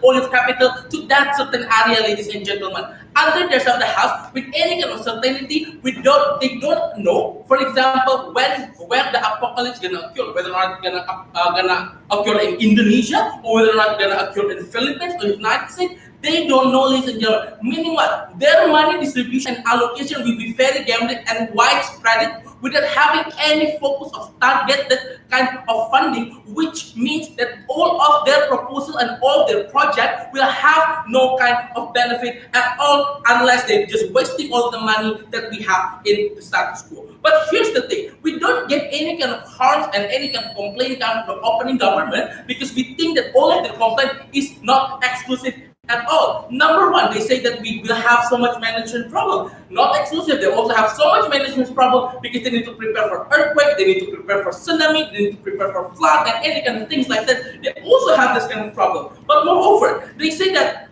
all your capital to that certain area, ladies and gentlemen. Under the of the house, with any kind of certainty, they don't know. For example, where the apocalypse gonna occur, whether or not it's gonna occur in Indonesia or whether or not it's gonna occur in the Philippines or United States. They don't know, ladies and gentlemen. Meaning what? Their money distribution and allocation will be very gambling and widespread without having any focus of targeted kind of funding, which means that all of their proposal and all their project will have no kind of benefit at all unless they're just wasting all the money that we have in the status quo. But here's the thing, we don't get any kind of harms and any kind of complaint coming from the opening government because we think that all of the complaint is not exclusive at all. Number one, they say that we will have so much management problem. Not exclusive, they also have so much management problem because they need to prepare for earthquake, they need to prepare for tsunami, they need to prepare for flood and any kind of things like that. They also have this kind of problem. But moreover, they say that,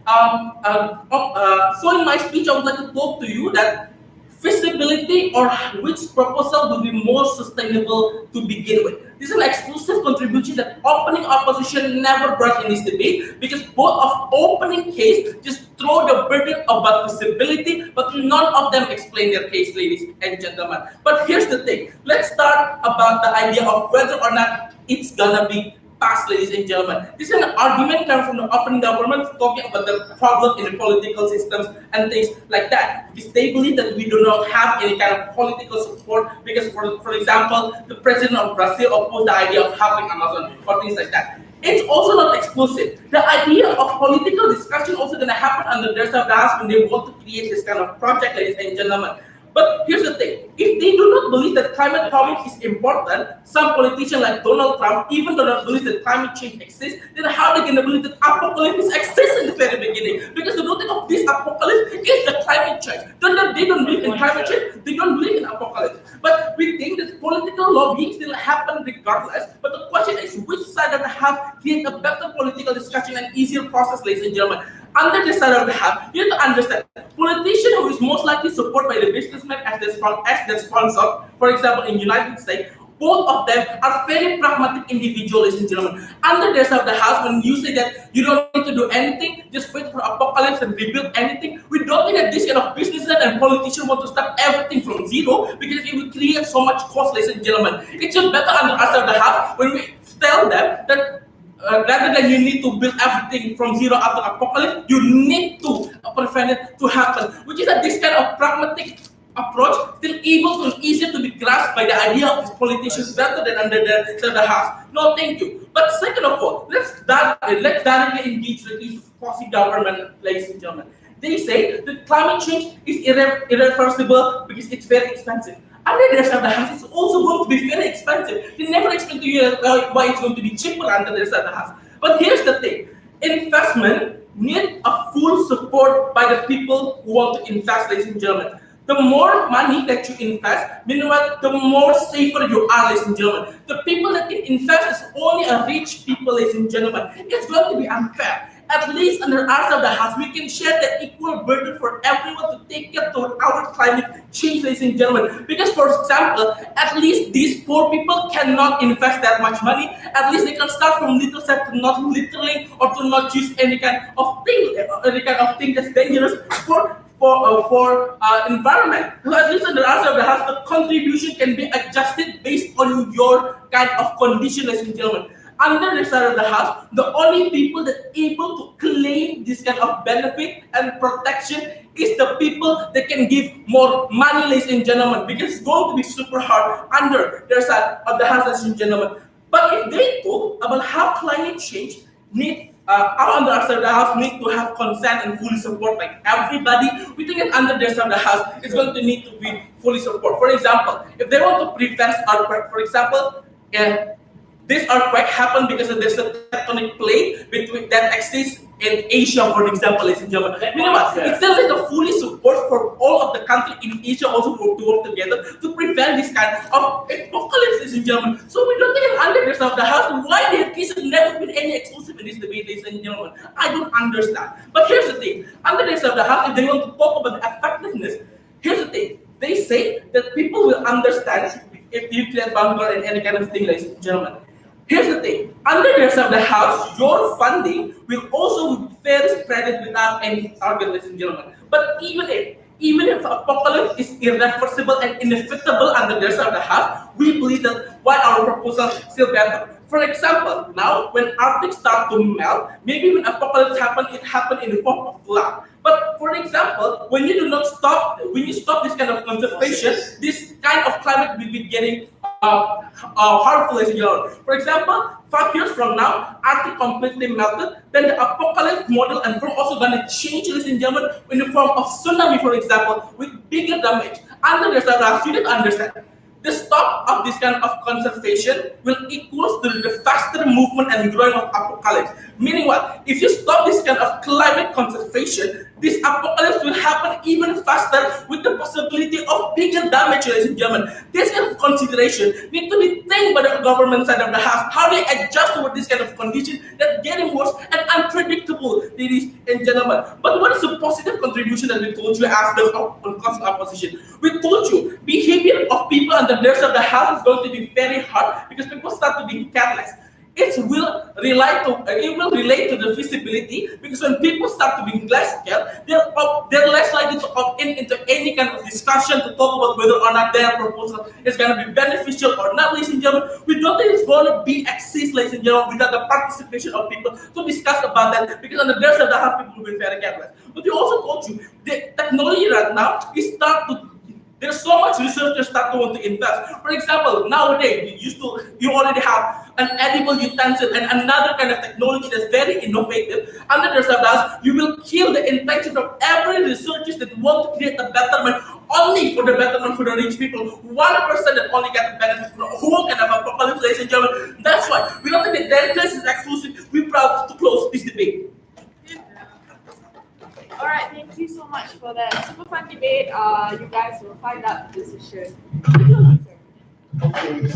so in my speech, I would like to talk to you that feasibility or which proposal will be more sustainable to begin with. This is an exclusive contribution that opening opposition never brought in this debate because both of opening case just throw the burden about feasibility, but none of them explain their case, ladies and gentlemen. But here's the thing, let's start about the idea of whether or not it's gonna be past, ladies and gentlemen. This is an argument coming from the open government talking about the problem in the political systems and things like that. Because they believe that we do not have any kind of political support because, for example, the president of Brazil opposed the idea of helping Amazon or things like that. It's also not exclusive. The idea of political discussion also going to happen under their surveillance when they want to create this kind of project, ladies and gentlemen. But here's the thing, if they do not believe that climate problem is important, some politicians like Donald Trump even do not believe that climate change exists, then how are they going to believe that apocalypse exists in the very beginning? Because the root of this apocalypse is the climate change. They don't believe in climate change, they don't believe in apocalypse. But we think that political lobbying still happen regardless, but the question is which side of the house create a better political discussion and easier process, ladies and gentlemen. Under the side of the house, you have to understand, politician who is most likely supported by the businessman as their sponsor, for example, in United States, both of them are very pragmatic individuals, ladies and gentlemen. Under the side of the house, when you say that you don't need to do anything, just wait for apocalypse and rebuild anything, we don't think that this kind of businessman and politician want to start everything from zero because it will create so much cost, ladies and gentlemen. It's just better under the side of the house when we tell them that rather than you need to build everything from zero after apocalypse, you need to prevent it to happen, which is that this kind of pragmatic approach still able to easier to be grasped by the idea of these politicians rather than under the house. No, thank you. But second of all, let's directly engage with these quasi-government, ladies and gentlemen. They say that climate change is irreversible because it's very expensive. Under the rest of the house, it's also going to be very expensive. They never explain to you why it's going to be cheaper under the rest of the house. But here's the thing. Investment needs a full support by the people who want to invest, ladies and gentlemen. The more money that you invest, meanwhile, the more safer you are, ladies and gentlemen. The people that can invest is only a rich people, ladies and gentlemen. It's going to be unfair. At least under our side of the house, we can share the equal burden for everyone to take care of our climate change, ladies and gentlemen. Because, for example, at least these poor people cannot invest that much money. At least they can start from little step to not littering or to not use any kind of thing that's dangerous for environment. So at least under our side of the house, the contribution can be adjusted based on your kind of condition, ladies and gentlemen. Under the side of the house, the only people that are able to claim this kind of benefit and protection is the people that can give more money, ladies and gentlemen, because it's going to be super hard under their side of the house, ladies and gentlemen. But if they talk about how climate change under our side of the house need to have consent and fully support like everybody, we think that under their side of the house, it's going to need to be fully support. For example, if they want to prevent earthquake, for example, this earthquake happened because there's a tectonic plate between that exists in Asia, for example, ladies and gentlemen. Meanwhile, it's still like a fully support for all of the countries in Asia also to work together to prevent this kind of apocalypse, ladies and gentlemen. So we don't think under the side of the house why there has never been any exclusive in this debate, ladies and gentlemen. I don't understand. But here's the thing: under the side of the house, if they want to talk about the effectiveness, here's the thing: they say that people will understand if you create bunker and any kind of thing, ladies and gentlemen. Here's the thing, under the rest of the house, your funding will also be fairly spread without any argument, ladies and gentlemen. But even if apocalypse is irreversible and inevitable under the rest of the house, we believe that why our proposal is still better. For example, now when Arctic starts to melt, maybe when apocalypse happens, it happens in the form of flood. But for example, when you stop this kind of conservation, this kind of climate will be getting harmful, ladies and gentlemen. For example, 5 years from now, Arctic completely melted, then the apocalypse model and form also going to change, ladies and gentlemen, in the form of tsunami, for example, with bigger damage. Under the surface, you need to understand. The stop of this kind of conservation will equals to the faster movement and growing of apocalypse. Meaning what? If you stop this kind of climate conservation, this apocalypse will happen even faster with the possibility of bigger damage, ladies and gentlemen. This kind of consideration need to be taken by the government side of the house. How they adjust toward this kind of condition that's getting worse and unpredictable, ladies and gentlemen. But what is the positive contribution that we told you after on cost opposition? We told you behavior of people and the rest of the house is going to be very hard because people start to be careless. it will relate to the feasibility, because when people start to be less scared, they're less likely to opt in into any kind of discussion to talk about whether or not their proposal is going to be beneficial or not, ladies and gentlemen. We don't think it's going to be exist, ladies and gentlemen, without the participation of people to discuss about that, because on the other side, the half people will be very careless. But we also told you the technology right now is start to. There's so much researchers start to want to invest. For example, nowadays you already have an edible utensil and another kind of technology that's very innovative. Under the surface, you will kill the intention of every researcher that want to create a betterment only for the betterment for the rich people. 1% that only get the benefit from a whole kind of apocalypse, ladies and gentlemen. That's why we don't think that this is exclusive. We're proud to close this debate. All right, thank you so much for that super fun debate. You guys will find out the decision. Okay.